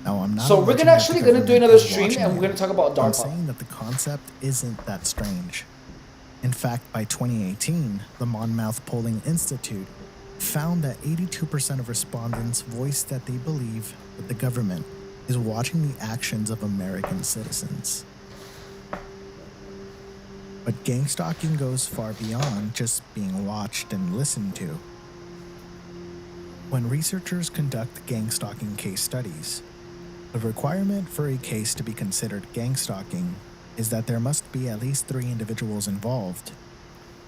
[SPEAKER 13] Now, I'm not.
[SPEAKER 1] So we're gonna do another stream, and we're gonna talk about DARPA.
[SPEAKER 13] I'm saying that the concept isn't that strange. In fact, by 2018, the Monmouth Polling Institute found that 82% of respondents voiced that they believe that the government is watching the actions of American citizens. But gang stalking goes far beyond just being watched and listened to. When researchers conduct gang stalking case studies, the requirement for a case to be considered gang stalking is that there must be at least 3 individuals involved.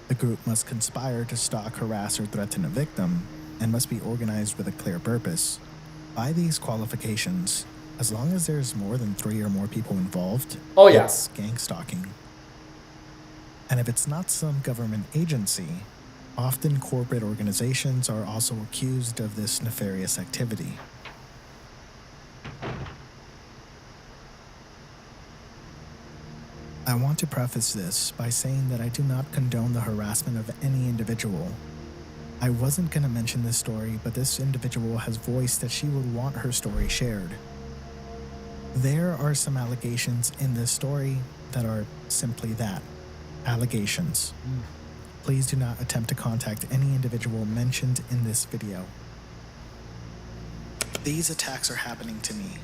[SPEAKER 13] The group must conspire to stalk, harass, or threaten a victim, and must be organized with a clear purpose. By these qualifications, as long as there's more than 3 or more people involved, it's gang stalking. And if it's not some government agency, often corporate organizations are also accused of this nefarious activity. I want to preface this by saying that I do not condone the harassment of any individual. I wasn't going to mention this story, but this individual has voiced that she would want her story shared. There are some allegations in this story that are simply that, allegations. Please do not attempt to contact any individual mentioned in this video. These attacks are happening to me,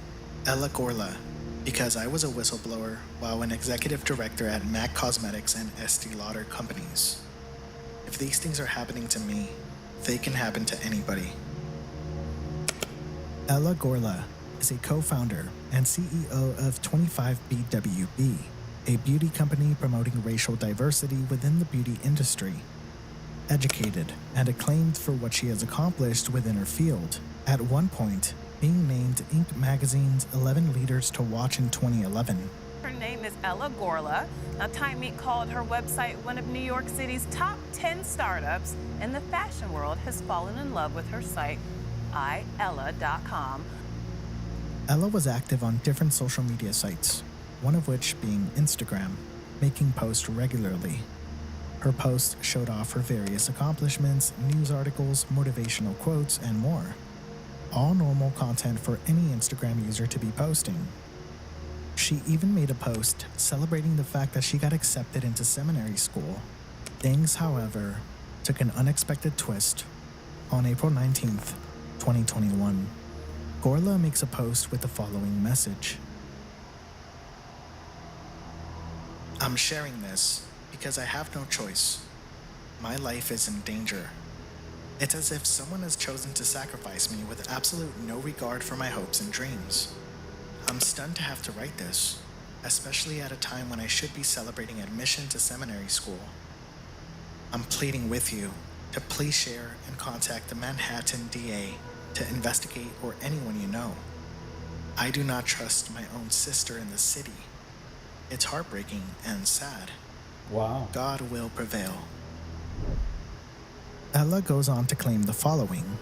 [SPEAKER 13] Ella Gorla, because I was a whistleblower while an executive director at MAC Cosmetics and Estee Lauder companies. If these things are happening to me, they can happen to anybody. Ella Gorla is a co-founder and CEO of 25BWB, a beauty company promoting racial diversity within the beauty industry. Educated and acclaimed for what she has accomplished within her field, at one point being named Inc. magazine's 11 Leaders to Watch in 2011.
[SPEAKER 2] Her name is Ella Gorla. Now, Time Inc. called her website one of New York City's top 10 startups, and the fashion world has fallen in love with her site, iella.com.
[SPEAKER 13] Ella was active on different social media sites, one of which being Instagram, making posts regularly. Her posts showed off her various accomplishments, news articles, motivational quotes, and more. All normal content for any Instagram user to be posting. She even made a post celebrating the fact that she got accepted into seminary school. Things, however, took an unexpected twist on April 19th, 2021. Gorla makes a post with the following message. I'm sharing this because I have no choice. My life is in danger. It's as if someone has chosen to sacrifice me with absolute no regard for my hopes and dreams. I'm stunned to have to write this, especially at a time when I should be celebrating admission to seminary school. I'm pleading with you to please share and contact the Manhattan DA to investigate or anyone you know. I do not trust my own sister in the city. It's heartbreaking and sad.
[SPEAKER 1] Wow.
[SPEAKER 13] God will prevail. Ella goes on to claim the following.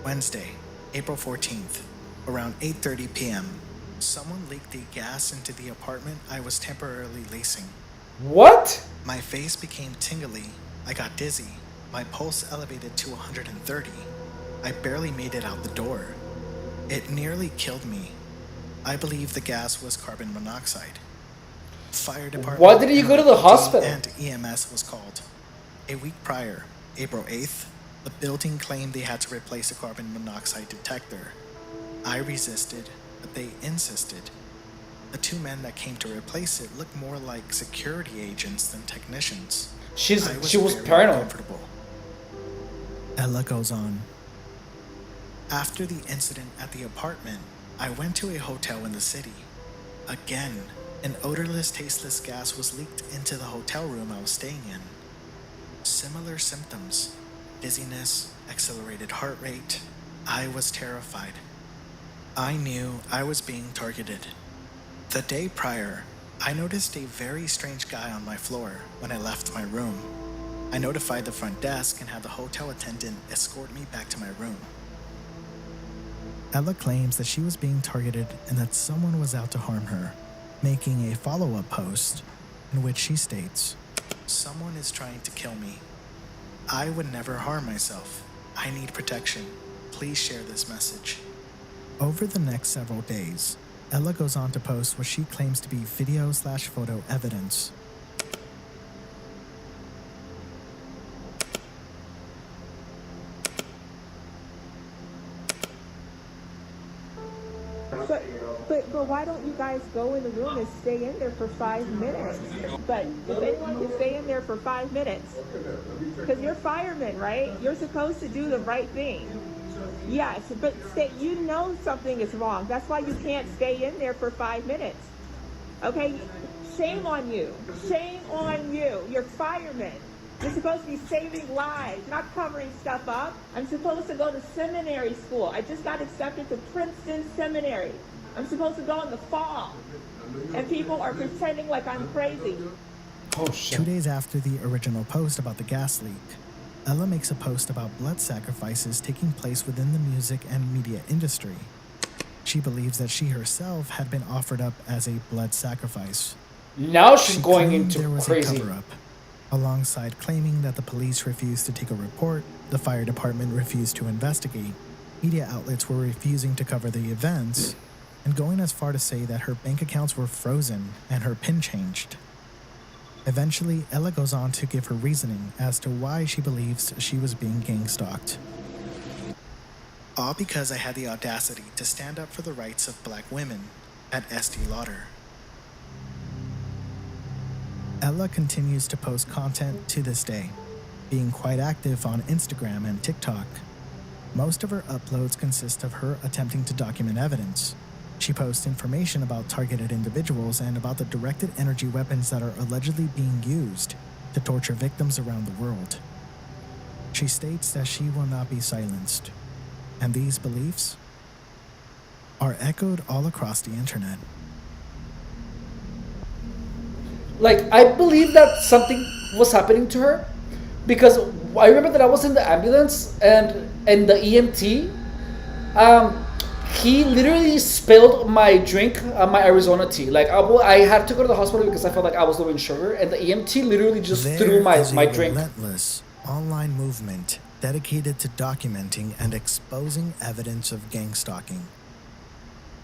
[SPEAKER 13] Wednesday, April 14th, around 8:30 p.m., someone leaked the gas into the apartment I was temporarily leasing.
[SPEAKER 1] What?
[SPEAKER 13] My face became tingly. I got dizzy. My pulse elevated to 130. I barely made it out the door. It nearly killed me. I believe the gas was carbon monoxide. Fire department.
[SPEAKER 1] Why did you go to the hospital?
[SPEAKER 13] And EMS was called. A week prior, April 8th, the building claimed they had to replace a carbon monoxide detector. I resisted, but they insisted. The two men that came to replace it looked more like security agents than technicians. She was
[SPEAKER 1] paranoid.
[SPEAKER 13] uncomfortable. Ella goes on. After the incident at the apartment, I went to a hotel in the city. Again, an odorless, tasteless gas was leaked into the hotel room I was staying in. Similar symptoms, dizziness, accelerated heart rate. I was terrified. I knew I was being targeted. The day prior, I noticed a very strange guy on my floor when I left my room. I notified the front desk and had the hotel attendant escort me back to my room. Ella claims that she was being targeted and that someone was out to harm her, making a follow-up post in which she states, "Someone is trying to kill me. I would never harm myself. I need protection. Please share this message." Over the next several days, Ella goes on to post what she claims to be video/photo evidence.
[SPEAKER 3] But why don't you guys go in the room and stay in there for 5 minutes? But if anyone can stay in there for 5 minutes, because you're firemen, right? You're supposed to do the right thing. Yes, but you know something is wrong. That's why you can't stay in there for 5 minutes. Okay? Shame on you. Shame on you. You're firemen. You're supposed to be saving lives, not covering stuff up. I'm supposed to go to seminary school. I just got accepted to Princeton Seminary. I'm supposed to go in the fall. And people are pretending like I'm crazy.
[SPEAKER 1] Oh, shit.
[SPEAKER 13] 2 days after the original post about the gas leak, Ella makes a post about blood sacrifices taking place within the music and media industry. She believes that she herself had been offered up as a blood sacrifice.
[SPEAKER 1] Now she's going
[SPEAKER 13] claimed
[SPEAKER 1] into
[SPEAKER 13] there was
[SPEAKER 1] crazy.
[SPEAKER 13] a cover-up, alongside claiming that the police refused to take a report, the fire department refused to investigate, media outlets were refusing to cover the events, and going as far to say that her bank accounts were frozen and her PIN changed. Eventually, Ella goes on to give her reasoning as to why she believes she was being gang stalked. All because I had the audacity to stand up for the rights of black women at Estee Lauder. Ella continues to post content to this day, being quite active on Instagram and TikTok. Most of her uploads consist of her attempting to document evidence. She posts information about targeted individuals and about the directed energy weapons that are allegedly being used to torture victims around the world. She states that she will not be silenced, and these beliefs are echoed all across the internet.
[SPEAKER 1] Like, I believe that something was happening to her, because I remember that I was in the ambulance and the EMT, he literally spilled my drink, my Arizona tea. Like, I had to go to the hospital because I felt like I was low in sugar, and the EMT literally just threw my drink.
[SPEAKER 13] Relentless online movement dedicated to documenting and exposing evidence of gang stalking.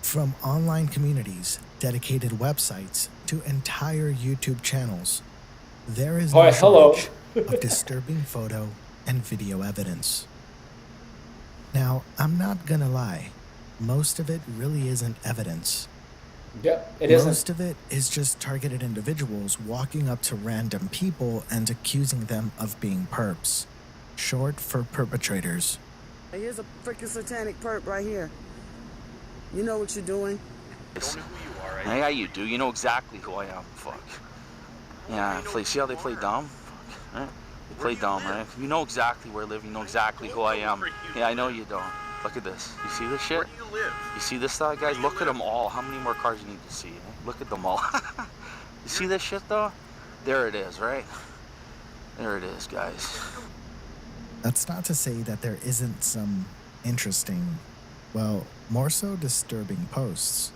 [SPEAKER 13] From online communities, dedicated websites, to entire YouTube channels, there is no shortage of disturbing photo and video evidence. Now, I'm not gonna lie, most of it really isn't evidence.
[SPEAKER 1] Yeah, it isn't.
[SPEAKER 13] Most of it is just targeted individuals walking up to random people and accusing them of being perps, short for perpetrators.
[SPEAKER 4] Here's a freaking satanic perp right here. You know what you're doing.
[SPEAKER 5] Yeah, you do. You know exactly who I am. Fuck. Yeah, see how they play dumb? Fuck. Right? They play dumb, right? You know exactly where I live. You know exactly who I am. Yeah, I know you don't. Look at this. You see this shit? Where do you live? You see this stuff, guys? Look at them all. How many more cars you need to see? Eh? Look at them all. You see this shit, though? There it is, right? There it is, guys.
[SPEAKER 13] That's not to say that there isn't some interesting, well, more so disturbing posts.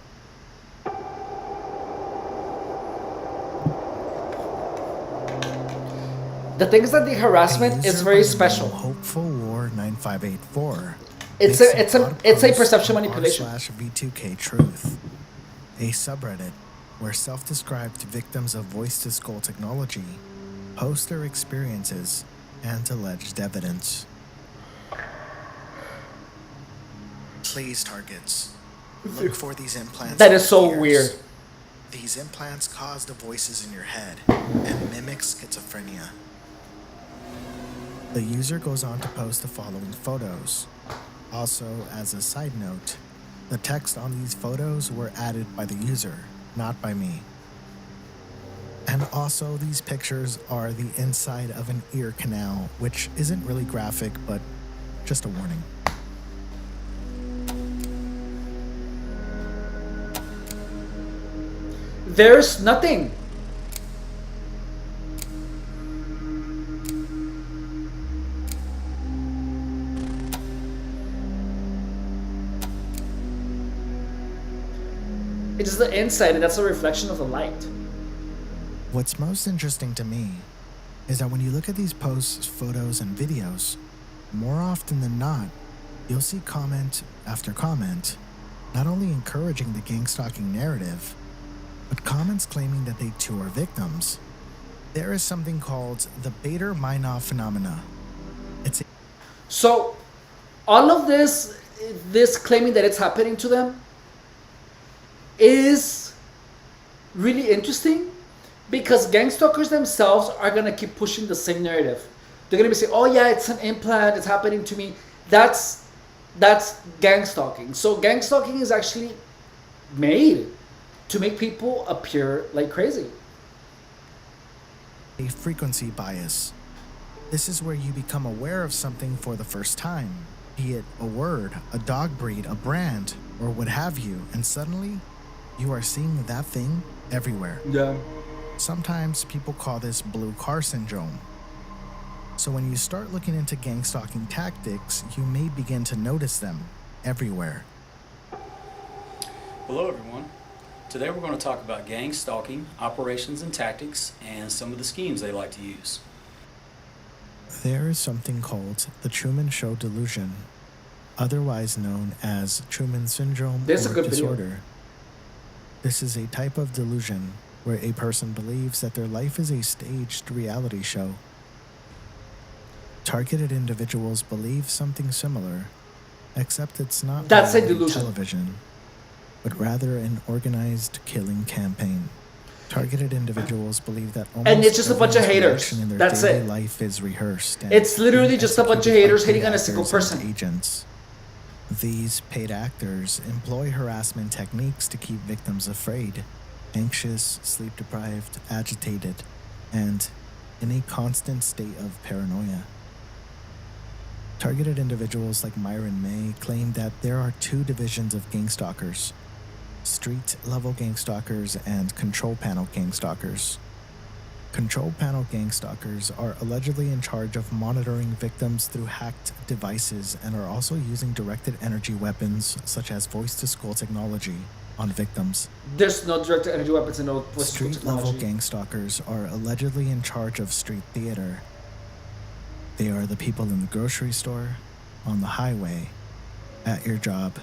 [SPEAKER 1] The thing is that the harassment is very special.
[SPEAKER 13] Hopeful War 9584.
[SPEAKER 1] It's a perception manipulation.
[SPEAKER 13] /V2K Truth, a subreddit where self-described victims of voice to skull technology post their experiences and alleged evidence. Please, targets, look for these implants.
[SPEAKER 1] That is so weird.
[SPEAKER 13] These implants cause the voices in your head and mimic schizophrenia. The user goes on to post the following photos. Also, as a side note, the text on these photos were added by the user, not by me. And also, these pictures are the inside of an ear canal, which isn't really graphic, but just a warning.
[SPEAKER 1] There's nothing. It is the inside, and that's a reflection of the light.
[SPEAKER 13] What's most interesting to me is that when you look at these posts, photos, and videos, more often than not, you'll see comment after comment, not only encouraging the gang stalking narrative, but comments claiming that they too are victims. There is something called the Bader-Meinhof phenomena.
[SPEAKER 1] So, all of this claiming that it's happening to them is really interesting, because gang stalkers themselves are gonna keep pushing the same narrative. They're gonna be saying, "Oh yeah, it's an implant. It's happening to me." That's gang stalking. So gang stalking is actually made to make people appear like crazy.
[SPEAKER 13] A frequency bias. This is where you become aware of something for the first time, be it a word, a dog breed, a brand, or what have you, and suddenly you are seeing that thing everywhere.
[SPEAKER 1] Yeah.
[SPEAKER 13] Sometimes people call this blue car syndrome. So when you start looking into gang stalking tactics, you may begin to notice them everywhere.
[SPEAKER 6] Hello everyone. Today we're going to talk about gang stalking, operations and tactics, and some of the schemes they like to use.
[SPEAKER 13] There is something called the Truman Show delusion, otherwise known as Truman syndrome
[SPEAKER 1] There's a
[SPEAKER 13] or
[SPEAKER 1] good
[SPEAKER 13] disorder.
[SPEAKER 1] video.
[SPEAKER 13] This is a type of delusion where a person believes that their life is a staged reality show. Targeted individuals believe something similar, except it's not
[SPEAKER 1] That's a
[SPEAKER 13] reality
[SPEAKER 1] delusion.
[SPEAKER 13] television, but rather an organized killing campaign. Targeted individuals believe that almost
[SPEAKER 1] And it's just a bunch of
[SPEAKER 13] every
[SPEAKER 1] haters.
[SPEAKER 13] interaction in their
[SPEAKER 1] That's
[SPEAKER 13] daily
[SPEAKER 1] it.
[SPEAKER 13] life is rehearsed. And
[SPEAKER 1] It's literally just a bunch of
[SPEAKER 13] executed by
[SPEAKER 1] haters
[SPEAKER 13] paid
[SPEAKER 1] hating on a single
[SPEAKER 13] actors and
[SPEAKER 1] person.
[SPEAKER 13] Agents. These paid actors employ harassment techniques to keep victims afraid, anxious, sleep deprived, agitated, and in a constant state of paranoia. Targeted individuals like Myron May claim that there are two divisions of gang stalkers: street-level gang stalkers and control panel gang stalkers. Control panel gang stalkers are allegedly in charge of monitoring victims through hacked devices and are also using directed energy weapons such as voice-to-skull technology on victims.
[SPEAKER 1] There's no direct energy weapons and no
[SPEAKER 13] Street-level gang stalkers are allegedly in charge of street theater. They are the people in the grocery store, on the highway, at your job.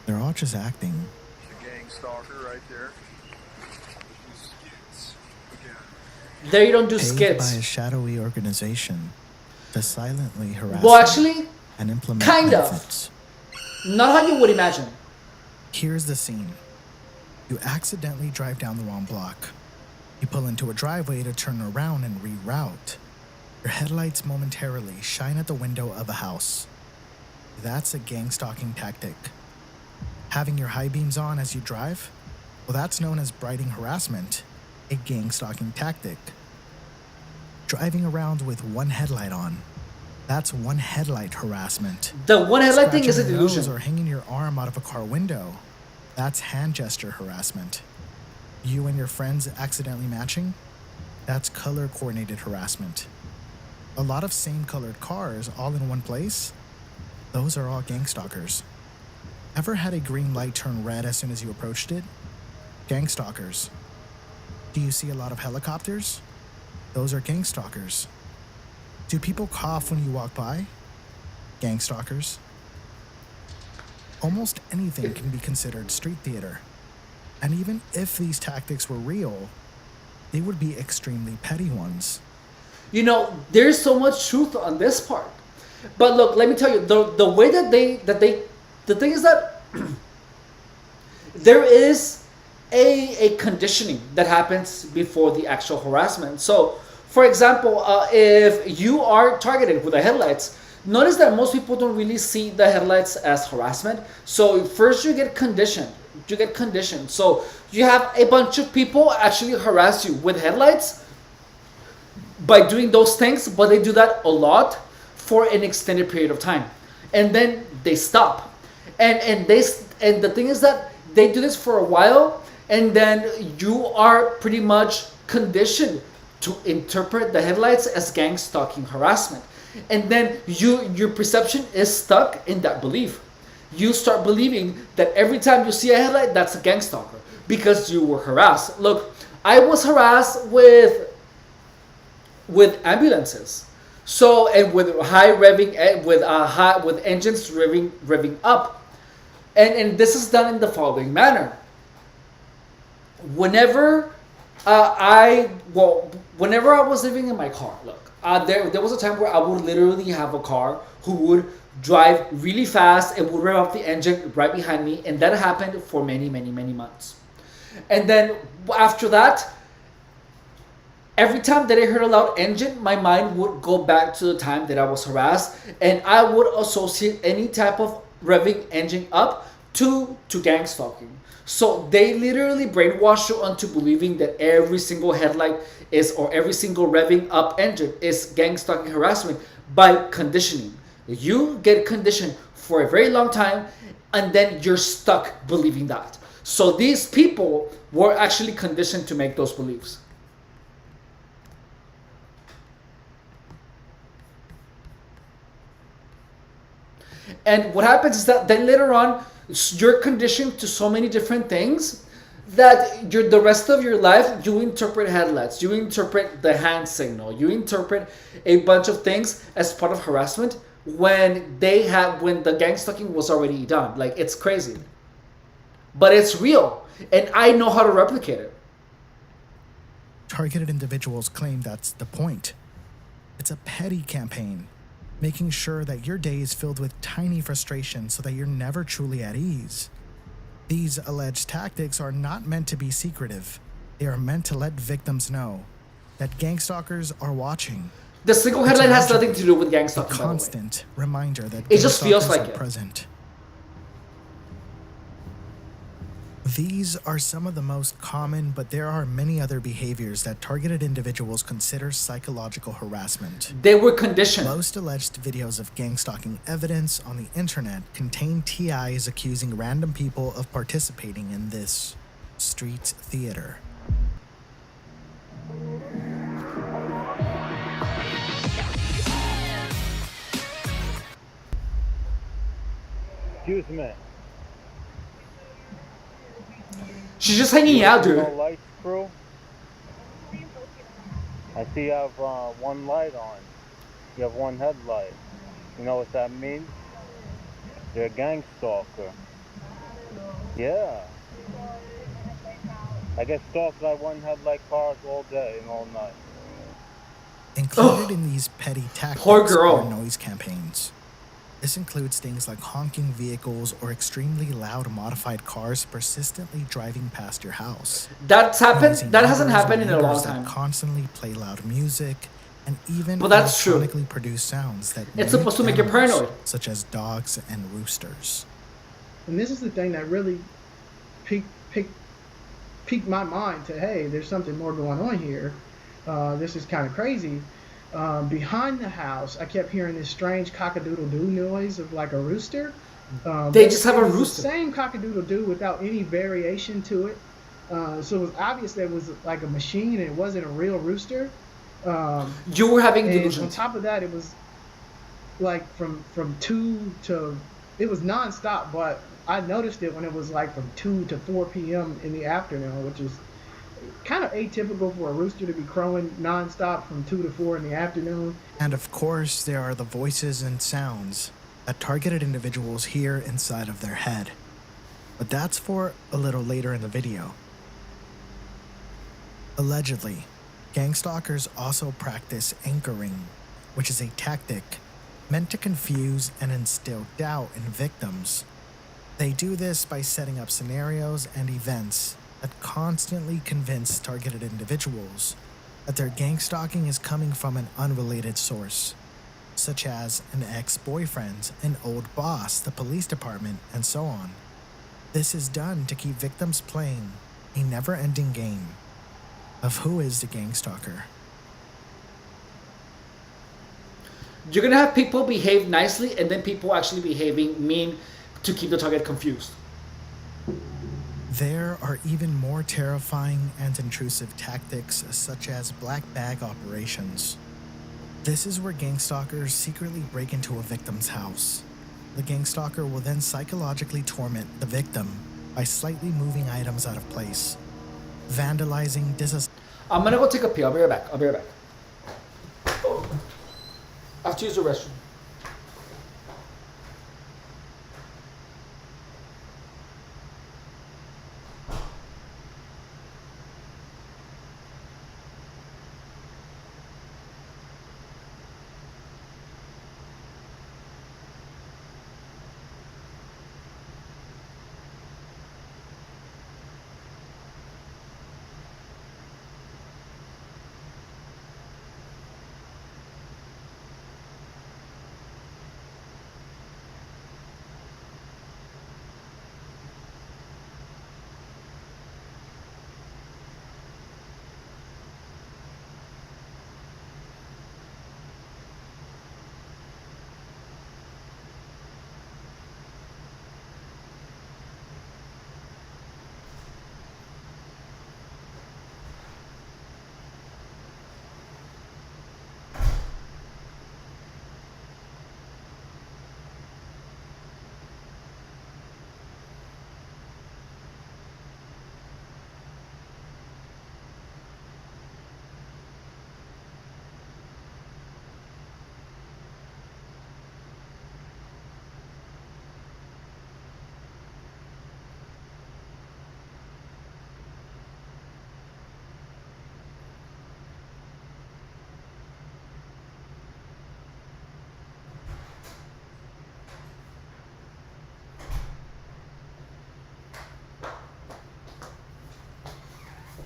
[SPEAKER 13] They're all just acting.
[SPEAKER 7] The gang stalker right there.
[SPEAKER 1] They don't do
[SPEAKER 13] Paid
[SPEAKER 1] skits.
[SPEAKER 13] by a shadowy organization to silently harass
[SPEAKER 1] Well,
[SPEAKER 13] them
[SPEAKER 1] actually,
[SPEAKER 13] and implement
[SPEAKER 1] kind of.
[SPEAKER 13] methods.
[SPEAKER 1] Not how you would imagine.
[SPEAKER 13] Here's the scene. You accidentally drive down the wrong block. You pull into a driveway to turn around and reroute. Your headlights momentarily shine at the window of a house. That's a gang stalking tactic. Having your high beams on as you drive? Well, that's known as brighting harassment, a gang stalking tactic. Driving around with one headlight on. That's one headlight harassment.
[SPEAKER 1] The one headlight thing is a
[SPEAKER 13] Scratching your nose
[SPEAKER 1] delusion.
[SPEAKER 13] or hanging your arm out of a car window. That's hand gesture harassment. You and your friends accidentally matching? That's color coordinated harassment. A lot of same colored cars all in one place? Those are all gang stalkers. Ever had a green light turn red as soon as you approached it? Gang stalkers. Do you see a lot of helicopters? Those are gang stalkers. Do people cough when you walk by? Gang stalkers. Almost anything can be considered street theater. And even if these tactics were real, they would be extremely petty ones.
[SPEAKER 1] You know, there's so much truth on this part. But look, let me tell you, the way that they the thing is that there is a conditioning that happens before the actual harassment. So, for example, if you are targeted with the headlights, notice that most people don't really see the headlights as harassment. So first you get conditioned. So you have a bunch of people actually harass you with headlights by doing those things, but they do that a lot for an extended period of time, and then they stop. And the thing is that they do this for a while, and then you are pretty much conditioned to interpret the headlights as gang stalking harassment, and then your perception is stuck in that belief. You start believing that every time you see a headlight, that's a gang stalker because you were harassed. Look, I was harassed with ambulances, so, and with high revving, with engines revving up, and this is done in the following manner. Whenever whenever I was living in my car, look, there was a time where I would literally have a car who would drive really fast and would rev up the engine right behind me, and that happened for many months. And then after that, every time that I heard a loud engine, my mind would go back to the time that I was harassed, and I would associate any type of revving engine up to gang stalking. So they literally brainwash you into believing that every single headlight is, or every single revving up engine is gang stalking harassment by conditioning. You get conditioned for a very long time, and then you're stuck believing that. So these people were actually conditioned to make those beliefs. And what happens is that then later on, you're conditioned to so many different things that the rest of your life, you interpret headlights, you interpret the hand signal, you interpret a bunch of things as part of harassment when the gang stalking was already done. Like, it's crazy. But it's real. and I know how to replicate it.
[SPEAKER 13] Targeted individuals claim that's the point. It's a petty campaign, making sure that your day is filled with tiny frustrations so that you're never truly at ease. These alleged tactics are not meant to be secretive. They are meant to let victims know that gang stalkers are watching.
[SPEAKER 1] The single headlight has nothing to do with gang stalking, by the way.
[SPEAKER 13] A constant reminder that
[SPEAKER 1] it just feels like
[SPEAKER 13] are present. These are some of the most common, but there are many other behaviors that targeted individuals consider psychological harassment.
[SPEAKER 1] They were conditioned.
[SPEAKER 13] Most alleged videos of gang stalking evidence on the internet contain TIs accusing random people of participating in this street theater.
[SPEAKER 8] Excuse me.
[SPEAKER 1] She's just hanging out, dude.
[SPEAKER 8] Lights crew. I see you have one light on. You have one headlight. You know what that means? You're a gang stalker. Yeah. I get stalked by one headlight cars all day and all night.
[SPEAKER 13] Included in these petty tactics are noise campaigns. This includes things like honking vehicles or extremely loud modified cars persistently driving past your house.
[SPEAKER 1] That hasn't happened in a long time.
[SPEAKER 13] That constantly play loud music and even
[SPEAKER 1] electronically
[SPEAKER 13] produce sounds that
[SPEAKER 1] it's supposed to make you paranoid,
[SPEAKER 13] such as dogs and roosters.
[SPEAKER 9] And this is the thing that really piqued my mind to, hey, there's something more going on here. This is kind of crazy. Behind the house, I kept hearing this strange cock-a-doodle-doo noise of like a rooster.
[SPEAKER 1] They just have a rooster.
[SPEAKER 9] The same cock-a-doodle-doo without any variation to it. So it was obvious that it was like a machine and it wasn't a real rooster.
[SPEAKER 1] You were having delusions.
[SPEAKER 9] On top of that, it was like from 2 to, it was nonstop, but I noticed it when it was like from 2 to 4 p.m. in the afternoon, which is kind of atypical for a rooster to be crowing nonstop from 2 to 4 in the afternoon.
[SPEAKER 13] And of course, there are the voices and sounds that targeted individuals hear inside of their head. But that's for a little later in the video. Allegedly, gang stalkers also practice anchoring, which is a tactic meant to confuse and instill doubt in victims. They do this by setting up scenarios and events that constantly convince targeted individuals that their gang stalking is coming from an unrelated source, such as an ex-boyfriend, an old boss, the police department, and so on. This is done to keep victims playing a never-ending game of who is the gang stalker.
[SPEAKER 1] You're gonna have people behave nicely and then people actually behaving mean to keep the target confused.
[SPEAKER 13] There are even more terrifying and intrusive tactics such as black bag operations. This is where gang stalkers secretly break into a victim's house. The gang stalker will then psychologically torment the victim by slightly moving items out of place, vandalizing,
[SPEAKER 1] I'm gonna go take a pee. I'll be right back. I have to use the restroom.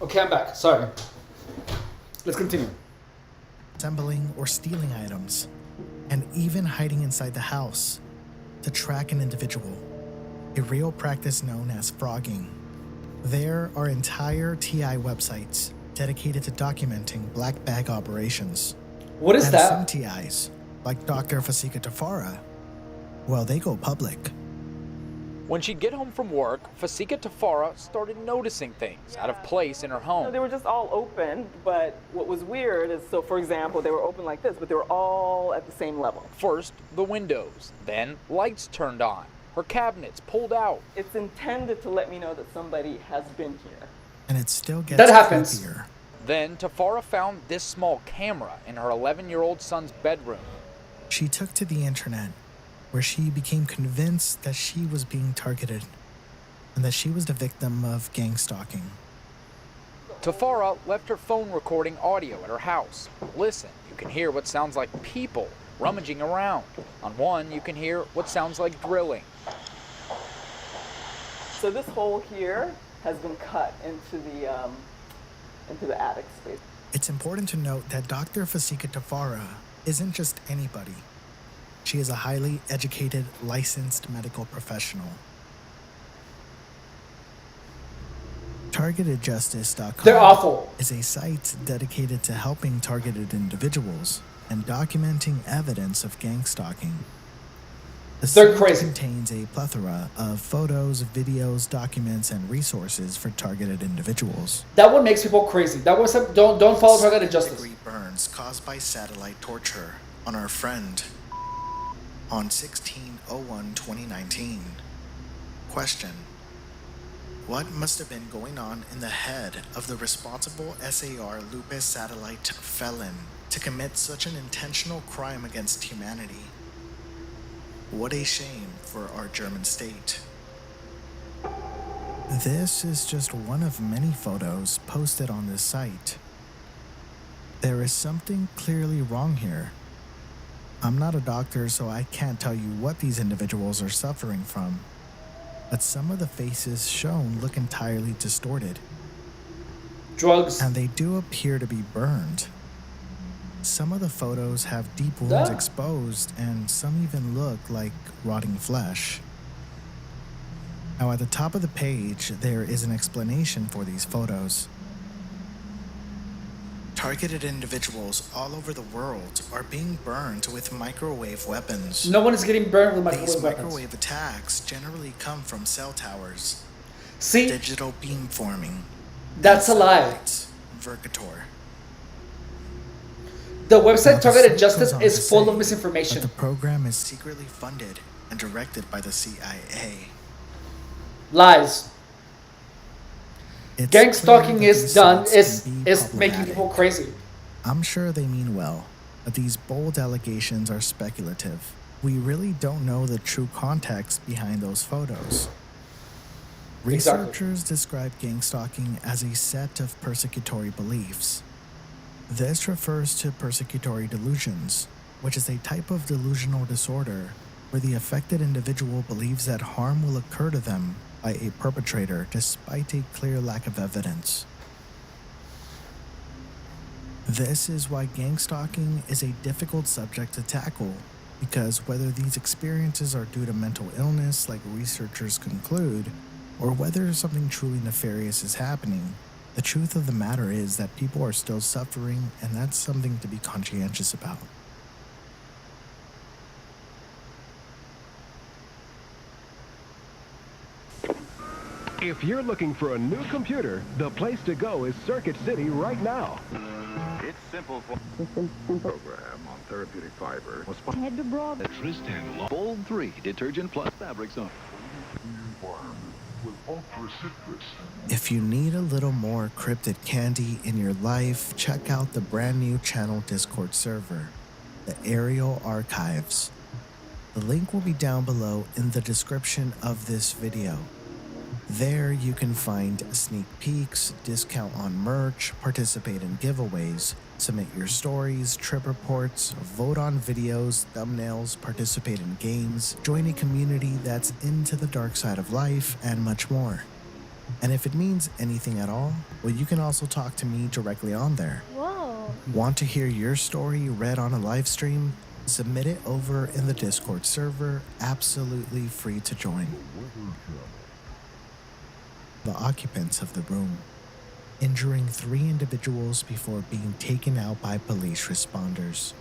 [SPEAKER 1] Okay, I'm back. Sorry. Let's continue.
[SPEAKER 13] Assembling or stealing items, and even hiding inside the house to track an individual, a real practice known as frogging. There are entire TI websites dedicated to documenting black bag operations.
[SPEAKER 1] What is
[SPEAKER 13] and
[SPEAKER 1] that?
[SPEAKER 13] Some TIs, like Dr. Fasika Tafara, well, they go public.
[SPEAKER 10] When she'd get home from work, Fasika Tafara started noticing things out of place in her home.
[SPEAKER 11] They were just all open, but what was weird is, so for example, they were open like this, but they were all at the same level.
[SPEAKER 10] First, the windows, then lights turned on, her cabinets pulled out.
[SPEAKER 11] It's intended to let me know that somebody has been here.
[SPEAKER 13] And it still gets
[SPEAKER 1] that happens.
[SPEAKER 13] creepier.
[SPEAKER 10] Then Tafara found this small camera in her 11-year-old son's bedroom.
[SPEAKER 13] She took to the internet, where she became convinced that she was being targeted and that she was the victim of gang stalking.
[SPEAKER 10] Tafara left her phone recording audio at her house. Listen, you can hear what sounds like people rummaging around. On one, you can hear what sounds like drilling.
[SPEAKER 11] So this hole here has been cut into the attic space.
[SPEAKER 13] It's important to note that Dr. Fasika Tafara isn't just anybody. She is a highly educated, licensed medical professional. TargetedJustice.com
[SPEAKER 1] They're awful.
[SPEAKER 13] is a site dedicated to helping targeted individuals and documenting evidence of gang stalking. The
[SPEAKER 1] They're
[SPEAKER 13] site
[SPEAKER 1] crazy.
[SPEAKER 13] contains a plethora of photos, videos, documents, and resources for targeted individuals.
[SPEAKER 1] That one makes people crazy. That was don't follow Targeted Justice.
[SPEAKER 13] Degree burns caused by satellite torture on our friend on 16/01/2019. Question: what must have been going on in the head of the responsible SAR Lupus satellite felon to commit such an intentional crime against humanity? What a shame for our German state. This is just one of many photos posted on this site. There is something clearly wrong here. I'm not a doctor, so I can't tell you what these individuals are suffering from, but some of the faces shown look entirely distorted.
[SPEAKER 1] Drugs.
[SPEAKER 13] And they do appear to be burned. Some of the photos have deep wounds exposed, and some even look like rotting flesh. Now, at the top of the page, there is an explanation for these photos. Targeted individuals all over the world are being burned with microwave weapons.
[SPEAKER 1] No one is getting burned with microwave
[SPEAKER 13] These
[SPEAKER 1] weapons.
[SPEAKER 13] microwave attacks generally come from cell towers.
[SPEAKER 1] See?
[SPEAKER 13] Digital beamforming.
[SPEAKER 1] That's a lie.
[SPEAKER 13] Vergator.
[SPEAKER 1] The website Targeted
[SPEAKER 13] site
[SPEAKER 1] Justice
[SPEAKER 13] goes on
[SPEAKER 1] is
[SPEAKER 13] to
[SPEAKER 1] full
[SPEAKER 13] say
[SPEAKER 1] of misinformation.
[SPEAKER 13] that the program is secretly funded and directed by the CIA.
[SPEAKER 1] Lies.
[SPEAKER 13] It's
[SPEAKER 1] Gang
[SPEAKER 13] clear
[SPEAKER 1] stalking
[SPEAKER 13] that
[SPEAKER 1] is
[SPEAKER 13] these
[SPEAKER 1] done
[SPEAKER 13] sites can be
[SPEAKER 1] is making
[SPEAKER 13] problematic.
[SPEAKER 1] people crazy.
[SPEAKER 13] I'm sure they mean well, but these bold allegations are speculative. We really don't know the true context behind those photos.
[SPEAKER 1] Exactly.
[SPEAKER 13] Researchers describe gang stalking as a set of persecutory beliefs. This refers to persecutory delusions, which is a type of delusional disorder where the affected individual believes that harm will occur to them by a perpetrator despite a clear lack of evidence. This is why gang stalking is a difficult subject to tackle, because whether these experiences are due to mental illness, like researchers conclude, or whether something truly nefarious is happening, the truth of the matter is that people are still suffering, and that's something to be conscientious about.
[SPEAKER 12] If you're looking for a new computer, the place to go is Circuit City right now.
[SPEAKER 24] It's simple for program on therapeutic fiber.
[SPEAKER 12] Head to broad. Tristan Bold 3 detergent plus fabric soap.
[SPEAKER 13] If you need a little more cryptid candy in your life, check out the brand new channel Discord server, the Aerial Archives. The link will be down below in the description of this video. There you can find sneak peeks, discount on merch, participate in giveaways, submit your stories, trip reports, vote on videos, thumbnails, participate in games, join a community that's into the dark side of life, and much more. And if it means anything at all, well, you can also talk to me directly on there.
[SPEAKER 16] Whoa.
[SPEAKER 13] Want to hear your story read on a live stream? Submit it over in the Discord server, absolutely free to join. The occupants of the room, injuring 3 individuals before being taken out by police responders.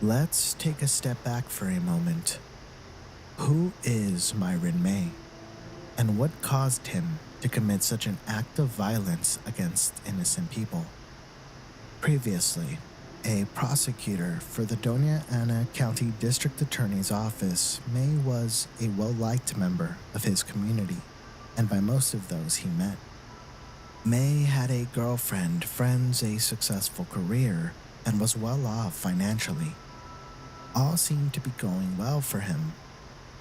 [SPEAKER 13] Let's take a step back for a moment. Who is Myron May? And what caused him to commit such an act of violence against innocent people? Previously, a prosecutor for the Doña Ana County District Attorney's Office, May was a well-liked member of his community, and by most of those he met. May had a girlfriend, friends, a successful career, and was well off financially. All seemed to be going well for him.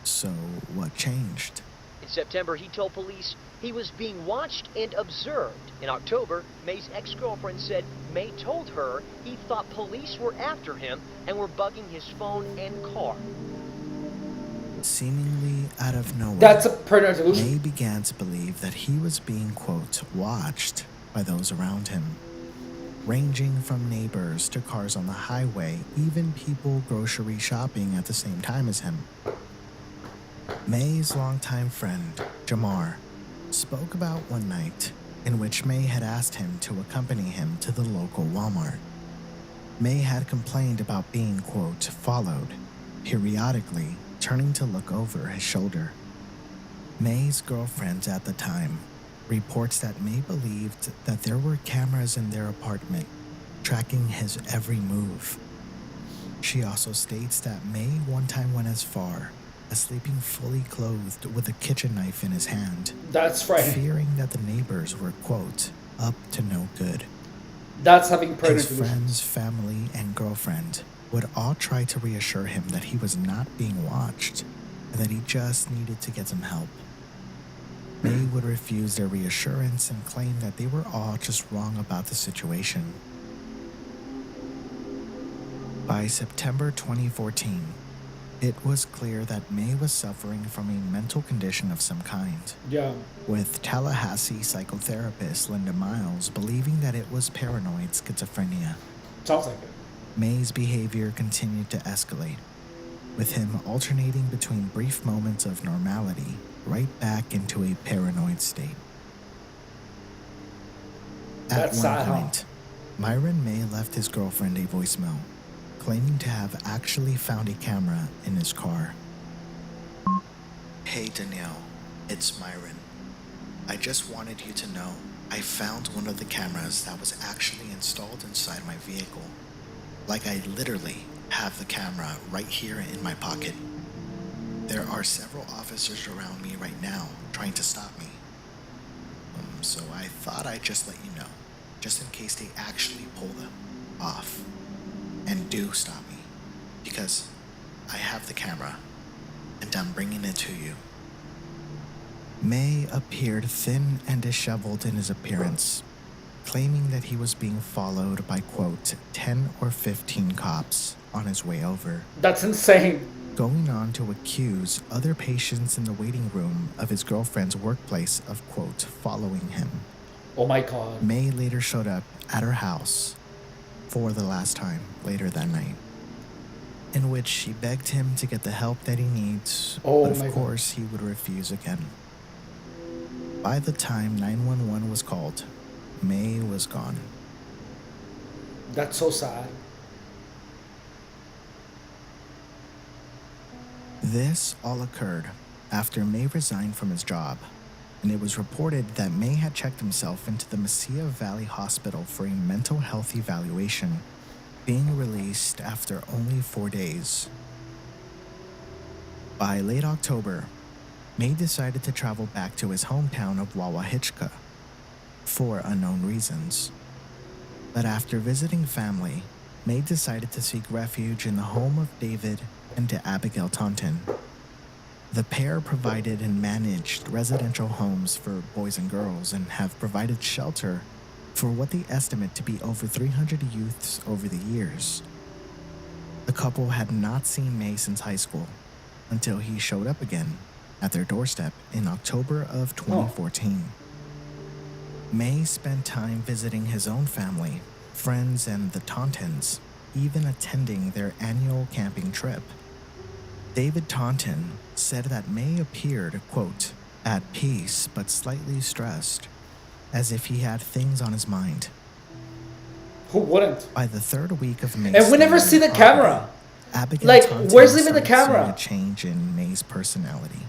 [SPEAKER 13] So what changed?
[SPEAKER 17] In September, he told police he was being watched and observed. In October, May's ex-girlfriend said May told her he thought police were after him and were bugging his phone and car.
[SPEAKER 13] Seemingly out of nowhere,
[SPEAKER 1] That's a paranoid delusion.
[SPEAKER 13] May began to believe that he was being, quote, watched by those around him. Ranging from neighbors to cars on the highway, even people grocery shopping at the same time as him. May's longtime friend, Jamar, spoke about one night in which May had asked him to accompany him to the local Walmart. May had complained about being, quote, followed, periodically turning to look over his shoulder. May's girlfriend at the time reports that May believed that there were cameras in their apartment tracking his every move. She also states that May one time went as far as sleeping fully clothed with a kitchen knife in his hand.
[SPEAKER 1] That's frightening.
[SPEAKER 13] Fearing that the neighbors were, quote, up to no good.
[SPEAKER 1] That's having paranoid
[SPEAKER 13] His
[SPEAKER 1] delusions.
[SPEAKER 13] friends, family, and girlfriend would all try to reassure him that he was not being watched and that he just needed to get some help. May would refuse their reassurance and claim that they were all just wrong about the situation. By September 2014, it was clear that May was suffering from a mental condition of some kind.
[SPEAKER 1] Yeah.
[SPEAKER 13] With Tallahassee psychotherapist Linda Miles believing that it was paranoid schizophrenia.
[SPEAKER 1] Sounds like it.
[SPEAKER 13] May's behavior continued to escalate, with him alternating between brief moments of normality right back into a paranoid state. At
[SPEAKER 1] That's
[SPEAKER 13] one
[SPEAKER 1] sad, huh?
[SPEAKER 13] point, Myron May left his girlfriend a voicemail, claiming to have actually found a camera in his car. Hey Danielle, it's Myron. I just wanted you to know I found one of the cameras that was actually installed inside my vehicle. Like I literally have the camera right here in my pocket. There are several officers around me right now trying to stop me. So I thought I'd just let you know, just in case they actually pull them off and do stop me, because I have the camera and I'm bringing it to you. May appeared thin and disheveled in his appearance, claiming that he was being followed by, quote, 10 or 15 cops on his way over.
[SPEAKER 1] That's insane.
[SPEAKER 13] Going on to accuse other patients in the waiting room of his girlfriend's workplace of, quote, following him.
[SPEAKER 1] Oh my God.
[SPEAKER 13] May later showed up at her house for the last time later that night, in which she begged him to get the help that he needs, but of course he would refuse again. By the time 911 was called, May was gone.
[SPEAKER 1] That's so sad.
[SPEAKER 13] This all occurred after May resigned from his job, and it was reported that May had checked himself into the Mesilla Valley Hospital for a mental health evaluation, being released after only 4 days. By late October, May decided to travel back to his hometown of Wawahichka for unknown reasons. But after visiting family, May decided to seek refuge in the home of David and Abigail Taunton. The pair provided and managed residential homes for boys and girls and have provided shelter for what they estimate to be over 300 youths over the years. The couple had not seen May since high school until he showed up again at their doorstep in October of 2014. May spent time visiting his own family, friends, and the Tauntons, even attending their annual camping trip. David Taunton said that May appeared, quote, at peace but slightly stressed, as if he had things on his mind.
[SPEAKER 1] Who wouldn't?
[SPEAKER 13] By the third week of May's
[SPEAKER 1] And we never
[SPEAKER 13] stay
[SPEAKER 1] see
[SPEAKER 13] on
[SPEAKER 1] the
[SPEAKER 13] property,
[SPEAKER 1] camera.
[SPEAKER 13] Abigail
[SPEAKER 1] Like,
[SPEAKER 13] Taunton
[SPEAKER 1] where's even the
[SPEAKER 13] started seeing
[SPEAKER 1] camera?
[SPEAKER 13] a change in May's personality.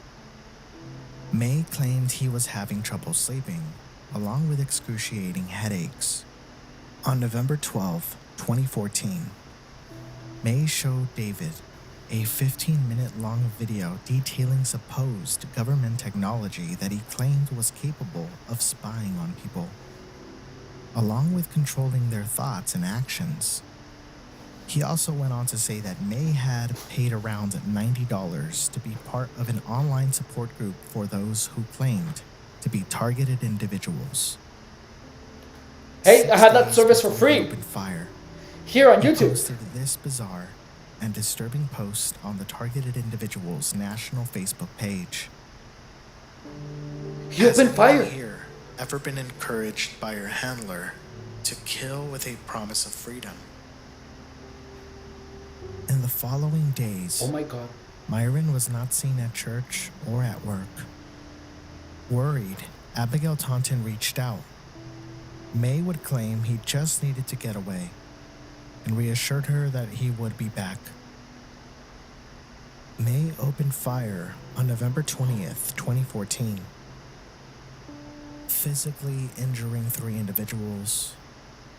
[SPEAKER 13] May claimed he was having trouble sleeping, along with excruciating headaches. On November 12, 2014, May showed David a 15-minute-long video detailing supposed government technology that he claimed was capable of spying on people, along with controlling their thoughts and actions. He also went on to say that May had paid around $90 to be part of an online support group for those who claimed to be targeted individuals.
[SPEAKER 1] Hey, I had that
[SPEAKER 13] 6 days
[SPEAKER 1] service for
[SPEAKER 13] before he
[SPEAKER 1] free
[SPEAKER 13] opened fire,
[SPEAKER 1] here on
[SPEAKER 13] he
[SPEAKER 1] YouTube.
[SPEAKER 13] posted this bizarre and disturbing post on the targeted individuals' national Facebook page.
[SPEAKER 1] He opened
[SPEAKER 13] Has
[SPEAKER 1] fire.
[SPEAKER 13] anyone here ever been encouraged by your handler to kill with a promise of freedom? In the following days,
[SPEAKER 1] Oh my God.
[SPEAKER 13] Myron was not seen at church or at work. Worried, Abigail Taunton reached out. May would claim he just needed to get away and reassured her that he would be back. May opened fire on November 20th, 2014, physically injuring 3 individuals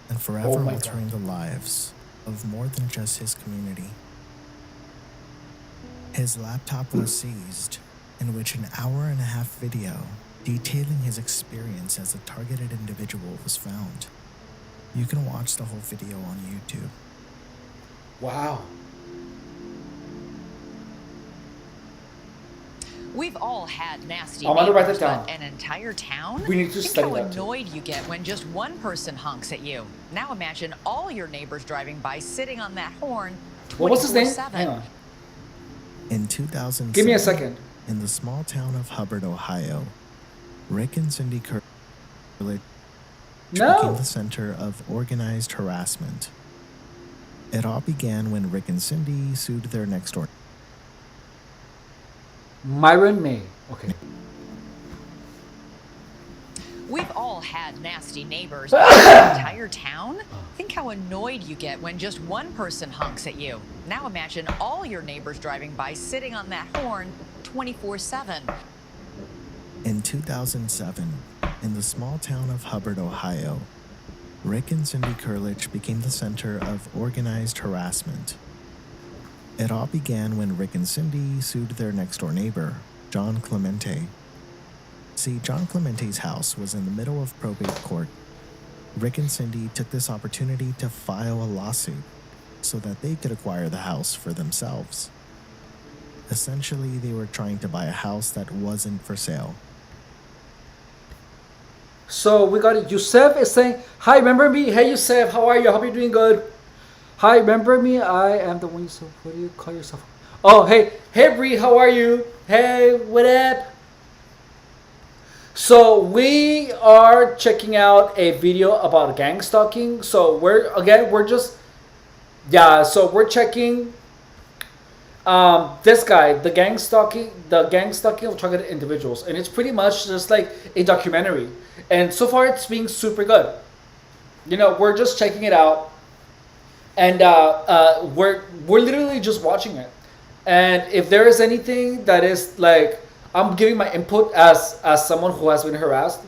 [SPEAKER 13] and forever
[SPEAKER 1] Oh my
[SPEAKER 13] altering the lives of more than just his community. His laptop was seized, in which an hour-and-a-half video detailing his experience as a targeted individual was found. You can watch the whole video on YouTube.
[SPEAKER 1] Wow.
[SPEAKER 15] We've all had nasty
[SPEAKER 1] I'm gonna write
[SPEAKER 15] neighbors,
[SPEAKER 1] that down.
[SPEAKER 15] but an entire town?
[SPEAKER 1] We need to
[SPEAKER 15] Think
[SPEAKER 1] study
[SPEAKER 15] how
[SPEAKER 1] that too.
[SPEAKER 15] annoyed you get when just one person honks at you. Now imagine all your neighbors driving by sitting on that horn 24/7.
[SPEAKER 1] What was his name? Hang on.
[SPEAKER 13] In 2007,
[SPEAKER 1] Give me a second.
[SPEAKER 13] in the small town of Hubbard, Ohio, Rick and Cindy Curlidge became the center of organized harassment. It all began when Rick and Cindy sued their next door.
[SPEAKER 1] Myron May. Okay.
[SPEAKER 15] We've all had nasty neighbors, but an entire town? Think how annoyed you get when just one person honks at you. Now imagine all your neighbors driving by sitting on that horn 24/7.
[SPEAKER 13] In 2007, in the small town of Hubbard, Ohio, Rick and Cindy Curlidge became the center of organized harassment. It all began when Rick and Cindy sued their next-door neighbor, John Clemente. See, John Clemente's house was in the middle of probate court. Rick and Cindy took this opportunity to file a lawsuit so that they could acquire the house for themselves. Essentially, they were trying to buy a house that wasn't for sale.
[SPEAKER 1] So we got Yusef is saying, hi, remember me? Hey, Yusef, how are you? I hope you're doing good. Hi, remember me? I am the one. So what do you call yourself? Oh, hey, Bree, how are you? Hey, what up? So we are checking out a video about gang stalking. So we're checking this guy, the gang stalking of targeted individuals, and it's pretty much just like a documentary. And so far, it's being super good. You know, we're just checking it out, and we're literally just watching it. And if there is anything that is like, I'm giving my input as someone who has been harassed.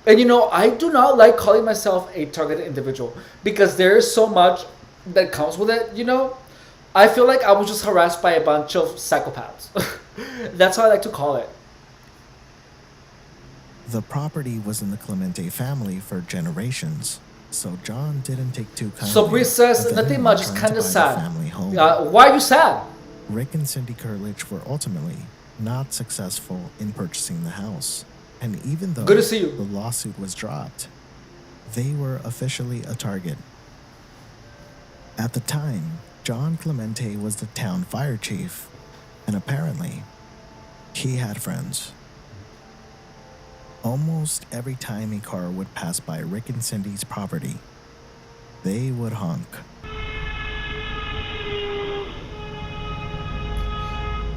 [SPEAKER 1] And you know, I do not like calling myself a targeted individual because there is so much that comes with it. You know, I feel like I was just harassed by a bunch of psychopaths. That's how I like to call it.
[SPEAKER 13] The property was in the Clemente family for generations, so John didn't take too kindly.
[SPEAKER 1] So Bree says
[SPEAKER 13] of
[SPEAKER 1] nothing
[SPEAKER 13] anyone
[SPEAKER 1] much, it's
[SPEAKER 13] trying
[SPEAKER 1] kind
[SPEAKER 13] to
[SPEAKER 1] of
[SPEAKER 13] buy the
[SPEAKER 1] sad.
[SPEAKER 13] family home.
[SPEAKER 1] Why are you sad?
[SPEAKER 13] Rick and Cindy Curlidge were ultimately not successful in purchasing the house, and even though
[SPEAKER 1] Good to see you.
[SPEAKER 13] the lawsuit was dropped, they were officially a target. At the time, John Clemente was the town fire chief, and apparently, He had friends. Almost every time a car would pass by Rick and Cindy's property, they would honk.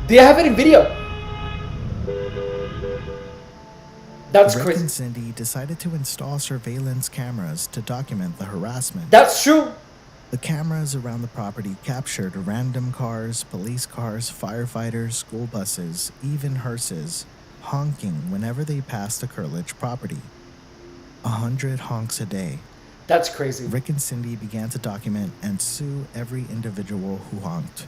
[SPEAKER 1] They have it in video. That's
[SPEAKER 13] Rick
[SPEAKER 1] crazy.
[SPEAKER 13] and Cindy decided to install surveillance cameras to document the harassment.
[SPEAKER 1] That's true.
[SPEAKER 13] The cameras around the property captured random cars, police cars, firefighters, school buses, even hearses, honking whenever they passed the Curledge property. 100 honks a day.
[SPEAKER 1] That's crazy.
[SPEAKER 13] Rick and Cindy began to document and sue every individual who honked.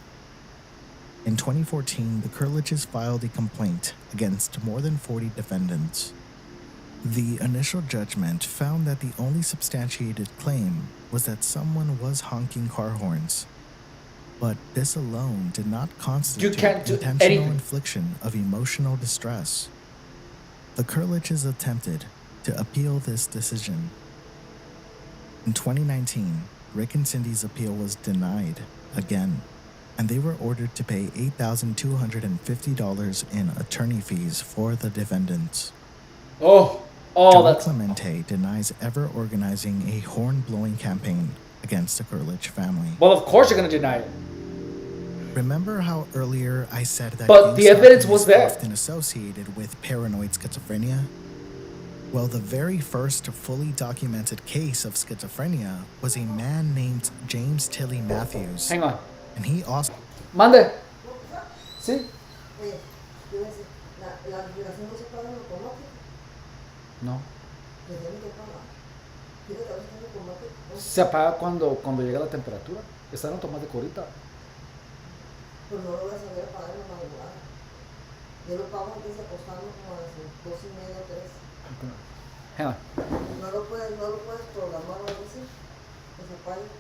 [SPEAKER 13] In 2014, the Curledges filed a complaint against more than 40 defendants. The initial judgment found that the only substantiated claim was that someone was honking car horns. But this alone did not constitute intentional
[SPEAKER 1] anything.
[SPEAKER 13] infliction of emotional distress. The Curledges attempted to appeal this decision. In 2019, Rick and Cindy's appeal was denied again, and they were ordered to pay $8,250 in attorney fees for the defendants. John
[SPEAKER 1] That's...
[SPEAKER 13] Clemente denies ever organizing a horn-blowing campaign against the Curledge family.
[SPEAKER 1] Well, of course you're going to deny it.
[SPEAKER 13] Remember how earlier I said that
[SPEAKER 1] But the evidence was there.
[SPEAKER 13] often associated with paranoid schizophrenia? Well, the very first fully documented case of schizophrenia was a man named James Tilly Matthews.
[SPEAKER 1] Hang on.
[SPEAKER 13] And he also...
[SPEAKER 1] Mande. ¿Sí? No. Se apaga cuando llega la temperatura. Está en automático ahorita.
[SPEAKER 16] Pues no lo voy a saber apagar en la madrugada. Yo lo pago antes de acostarme como a las 2:30 o 3.
[SPEAKER 1] Hang on.
[SPEAKER 16] No lo puedes programar o algo así. Que se apague.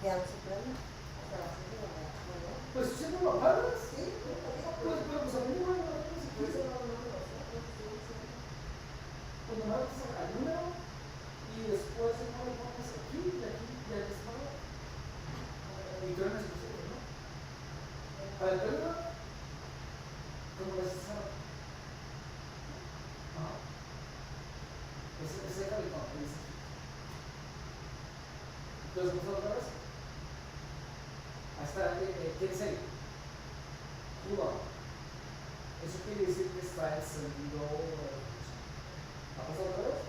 [SPEAKER 16] Que ya no se prenda. Hasta las 5 de la mañana.
[SPEAKER 1] Pues siempre lo apagas.
[SPEAKER 16] Sí,
[SPEAKER 1] pues a mí no me va a pues nomás al número y después no lo pones aquí y aquí ya dispara. Y tú eres el ¿no? A ver, ¿verdad? ¿Cómo ves esa? Ajá. Ese es el cuando dice. Entonces, ¿vamos otra vez? Ahí está, ¿quién es él? Eso quiere decir que está encendido. ¿Ha pasado otra vez?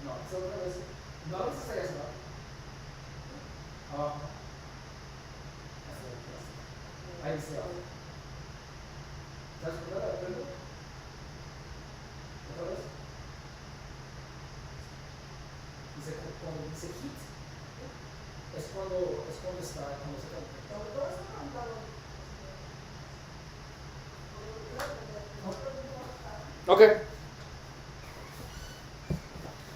[SPEAKER 1] No, ha pasado otra vez. No, a veces hay eso, ¿no? Abajo. Ahí está. ¿Te has escuchado de pelo? ¿Otra vez? Dice, cuando dice hit, es cuando está, cuando se calienta. Cuando todo está calentado. Okay.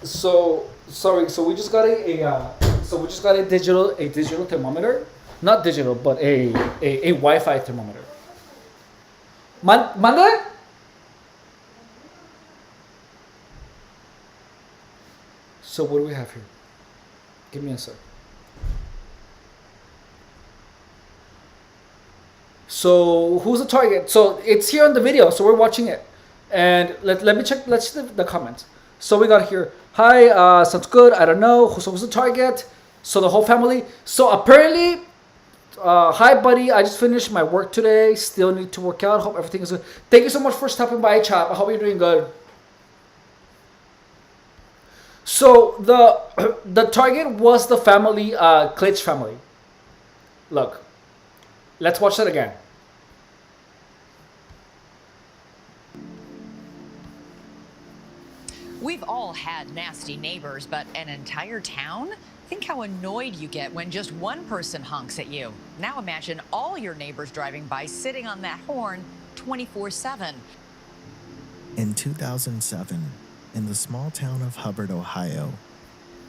[SPEAKER 1] So sorry. So we just got a digital thermometer, not digital, but a Wi-Fi thermometer. Manda? So what do we have here? Give me a sec. So who's the target? So it's here on the video, so we're watching it. And let me check, let's check the comments. So we got here, hi, sounds good, I don't know, who's the target? So the whole family. So apparently, hi buddy, I just finished my work today, still need to work out, hope everything is good. Thank you so much for stopping by, Chap, I hope you're doing good. So the target was the family, Klitsch family. Look, let's watch that again.
[SPEAKER 15] We've all had nasty neighbors, but an entire town? Think how annoyed you get when just one person honks at you. Now imagine all your neighbors driving by sitting on that horn 24/7.
[SPEAKER 13] In 2007, in the small town of Hubbard, Ohio,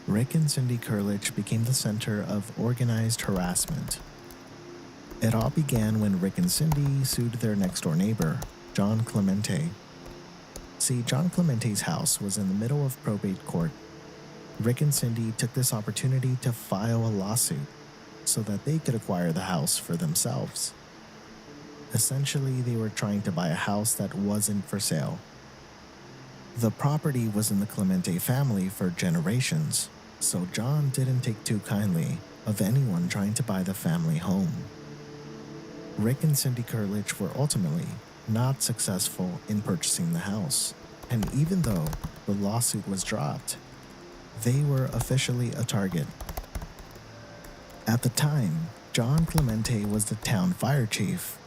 [SPEAKER 13] Rick and Cindy Curledge became the center of organized harassment. It all began when Rick and Cindy sued their next-door neighbor, John Clemente. See, John Clemente's house was in the middle of probate court. Rick and Cindy took this opportunity to file a lawsuit so that they could acquire the house for themselves. Essentially, they were trying to buy a house that wasn't for sale. The property was in the Clemente family for generations, so John didn't take too kindly of anyone trying to buy the family home. Rick and Cindy Kurlich were ultimately not successful in purchasing the house, and even though the lawsuit was dropped, they were officially a target. At the time, John Clemente was the town fire chief,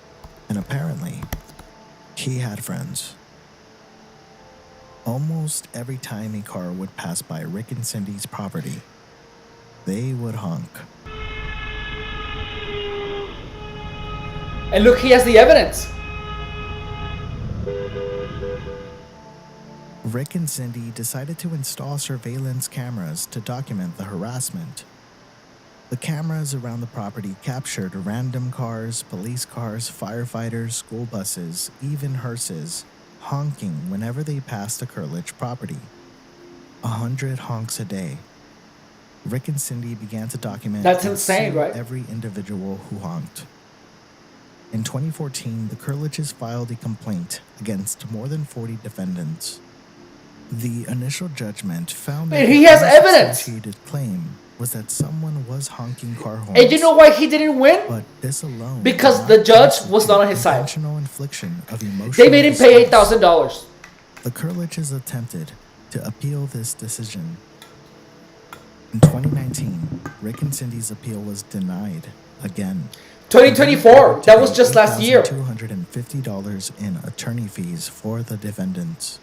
[SPEAKER 13] and apparently, he had friends. Almost every time a car would pass by Rick and Cindy's property, they would honk.
[SPEAKER 1] And look, he has the evidence.
[SPEAKER 13] Rick and Cindy decided to install surveillance cameras to document the harassment. The cameras around the property captured random cars, police cars, firefighters, school buses, even hearses, honking whenever they passed the Kurlich property. 100 honks a day. Rick and Cindy began to document
[SPEAKER 1] That's
[SPEAKER 13] and
[SPEAKER 1] insane,
[SPEAKER 13] sue
[SPEAKER 1] right?
[SPEAKER 13] every individual who honked. In 2014, the Kurliches filed a complaint against more than 40 defendants. The initial judgment found that
[SPEAKER 1] He
[SPEAKER 13] the
[SPEAKER 1] has evidence.
[SPEAKER 13] unsubstantiated claim was that someone was honking car horns.
[SPEAKER 1] And you know why he didn't win?
[SPEAKER 13] But this alone
[SPEAKER 1] Because
[SPEAKER 13] did
[SPEAKER 1] the
[SPEAKER 13] not
[SPEAKER 1] judge was not on his
[SPEAKER 13] constitute
[SPEAKER 1] side.
[SPEAKER 13] intentional infliction of emotional
[SPEAKER 1] They made him pay
[SPEAKER 13] distress.
[SPEAKER 1] $8,000.
[SPEAKER 13] The Kurliches attempted to appeal this decision. In 2019, Rick and Cindy's appeal was denied again.
[SPEAKER 1] 2024. That was just last year.
[SPEAKER 13] $250 in attorney fees for the defendants.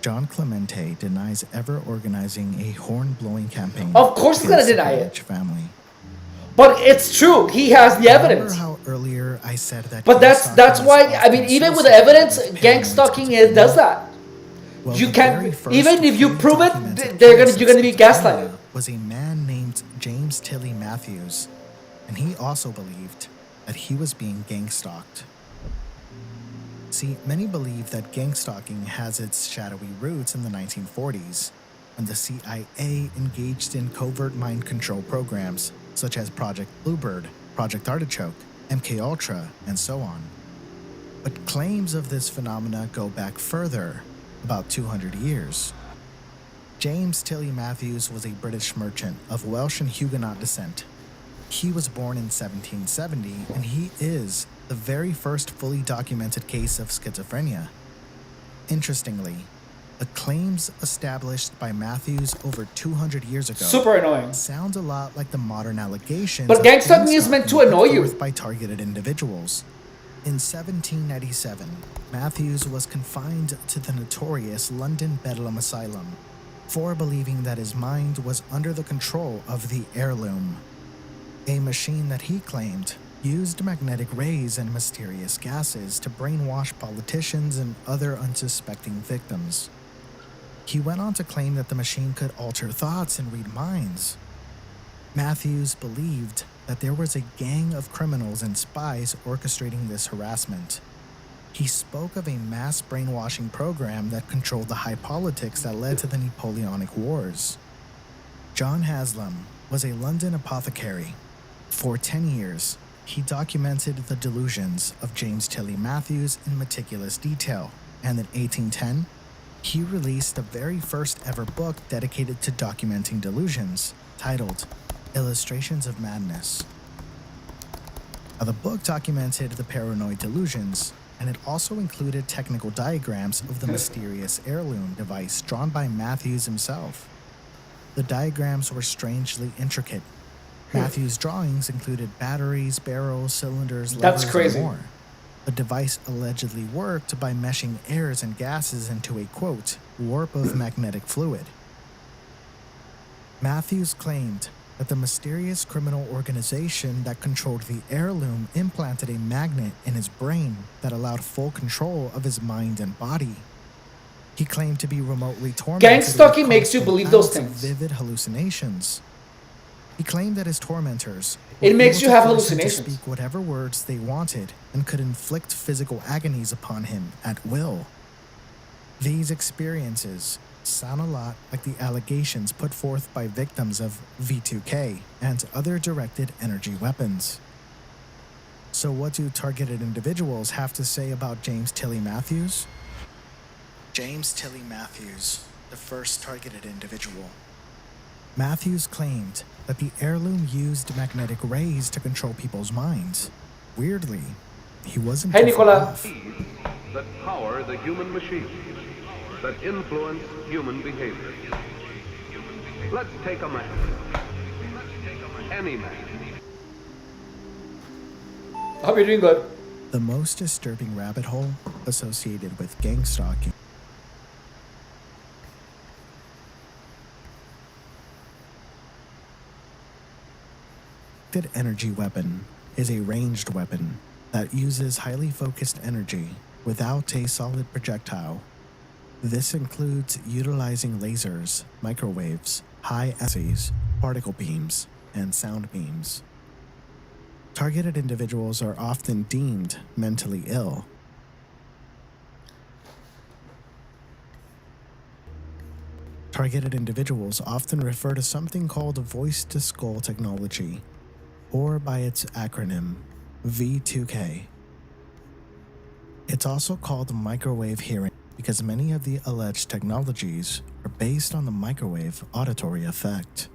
[SPEAKER 13] John Clemente denies ever organizing a horn-blowing campaign.
[SPEAKER 1] Of course he's gonna
[SPEAKER 13] against the
[SPEAKER 1] deny it.
[SPEAKER 13] Kurlich family.
[SPEAKER 1] But it's true. He has the evidence.
[SPEAKER 13] Remember how earlier I said that?
[SPEAKER 1] But
[SPEAKER 13] gang
[SPEAKER 1] that's
[SPEAKER 13] stalking
[SPEAKER 1] why,
[SPEAKER 13] is
[SPEAKER 1] I mean,
[SPEAKER 13] often
[SPEAKER 1] even with the
[SPEAKER 13] associated
[SPEAKER 1] evidence,
[SPEAKER 13] with
[SPEAKER 1] gang
[SPEAKER 13] paranoid
[SPEAKER 1] stalking
[SPEAKER 13] schizophrenia?
[SPEAKER 1] does that.
[SPEAKER 13] Well,
[SPEAKER 1] You
[SPEAKER 13] the
[SPEAKER 1] can't,
[SPEAKER 13] very first
[SPEAKER 1] even if you
[SPEAKER 13] fully
[SPEAKER 1] prove it,
[SPEAKER 13] documented
[SPEAKER 1] you're
[SPEAKER 13] case of
[SPEAKER 1] gonna be gaslighted.
[SPEAKER 13] schizophrenia was a man named James Tilly Matthews, and he also believed that he was being gang stalked. See, many believe that gang stalking has its shadowy roots in the 1940s, when the CIA engaged in covert mind control programs such as Project Bluebird, Project Artichoke, MK Ultra, and so on. But claims of this phenomena go back further, about 200 years. James Tilly Matthews was a British merchant of Welsh and Huguenot descent. He was born in 1770, and he is the very first fully documented case of schizophrenia. Interestingly, the claims established by Matthews over 200 years ago
[SPEAKER 1] Super annoying.
[SPEAKER 13] sound a lot like the modern allegations.
[SPEAKER 1] But
[SPEAKER 13] of
[SPEAKER 1] gang stalking is meant to
[SPEAKER 13] put
[SPEAKER 1] annoy you.
[SPEAKER 13] forth by targeted individuals. In 1797, Matthews was confined to the notorious London Bedlam Asylum for believing that his mind was under the control of the heirloom, a machine that he claimed used magnetic rays and mysterious gases to brainwash politicians and other unsuspecting victims. He went on to claim that the machine could alter thoughts and read minds. Matthews believed that there was a gang of criminals and spies orchestrating this harassment. He spoke of a mass brainwashing program that controlled the high politics that led to the Napoleonic Wars. John Haslam was a London apothecary. For 10 years, he documented the delusions of James Tilly Matthews in meticulous detail, and in 1810, he released the very first ever book dedicated to documenting delusions, titled Illustrations of Madness. Now, the book documented the paranoid delusions, and it also included technical diagrams of the mysterious heirloom device drawn by Matthews himself. The diagrams were strangely intricate. Matthews' drawings included batteries, barrels, cylinders,
[SPEAKER 1] That's
[SPEAKER 13] levers,
[SPEAKER 1] crazy.
[SPEAKER 13] and more. The device allegedly worked by meshing airs and gases into a, quote, warp of magnetic fluid. Matthews claimed that the mysterious criminal organization that controlled the heirloom implanted a magnet in his brain that allowed full control of his mind and body. He claimed to be remotely tormented.
[SPEAKER 1] Gang stalking
[SPEAKER 13] with
[SPEAKER 1] makes you
[SPEAKER 13] constant
[SPEAKER 1] believe those
[SPEAKER 13] bouts of
[SPEAKER 1] things.
[SPEAKER 13] Vivid hallucinations. He claimed that his tormentors
[SPEAKER 1] It
[SPEAKER 13] were
[SPEAKER 1] makes
[SPEAKER 13] able
[SPEAKER 1] you
[SPEAKER 13] to
[SPEAKER 1] have
[SPEAKER 13] force him to
[SPEAKER 1] hallucinations.
[SPEAKER 13] speak whatever words they wanted and could inflict physical agonies upon him at will. These experiences sound a lot like the allegations put forth by victims of V2K and other directed energy weapons. So what do targeted individuals have to say about James Tilly Matthews? James Tilly Matthews, the first targeted individual. Matthews claimed that the heirloom used magnetic rays to control people's minds. Weirdly, he wasn't
[SPEAKER 1] Hey,
[SPEAKER 13] too far
[SPEAKER 1] Nicola.
[SPEAKER 13] off.
[SPEAKER 12] That power the human machine, that influence human behavior. Let's take a man. Any man.
[SPEAKER 1] I hope you're doing good.
[SPEAKER 13] The most disturbing rabbit hole associated with gang stalking energy weapon is a ranged weapon that uses highly focused energy without a solid projectile. This includes utilizing lasers, microwaves, high energies, particle beams, and sound beams. Targeted individuals are often deemed mentally ill. Targeted individuals often refer to something called voice-to-skull technology, or by its acronym, V2K. It's also called microwave hearing because many of the alleged technologies are based on the microwave auditory effect.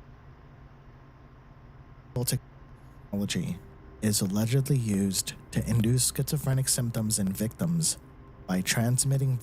[SPEAKER 13] Technology is allegedly used to induce schizophrenic symptoms in victims by transmitting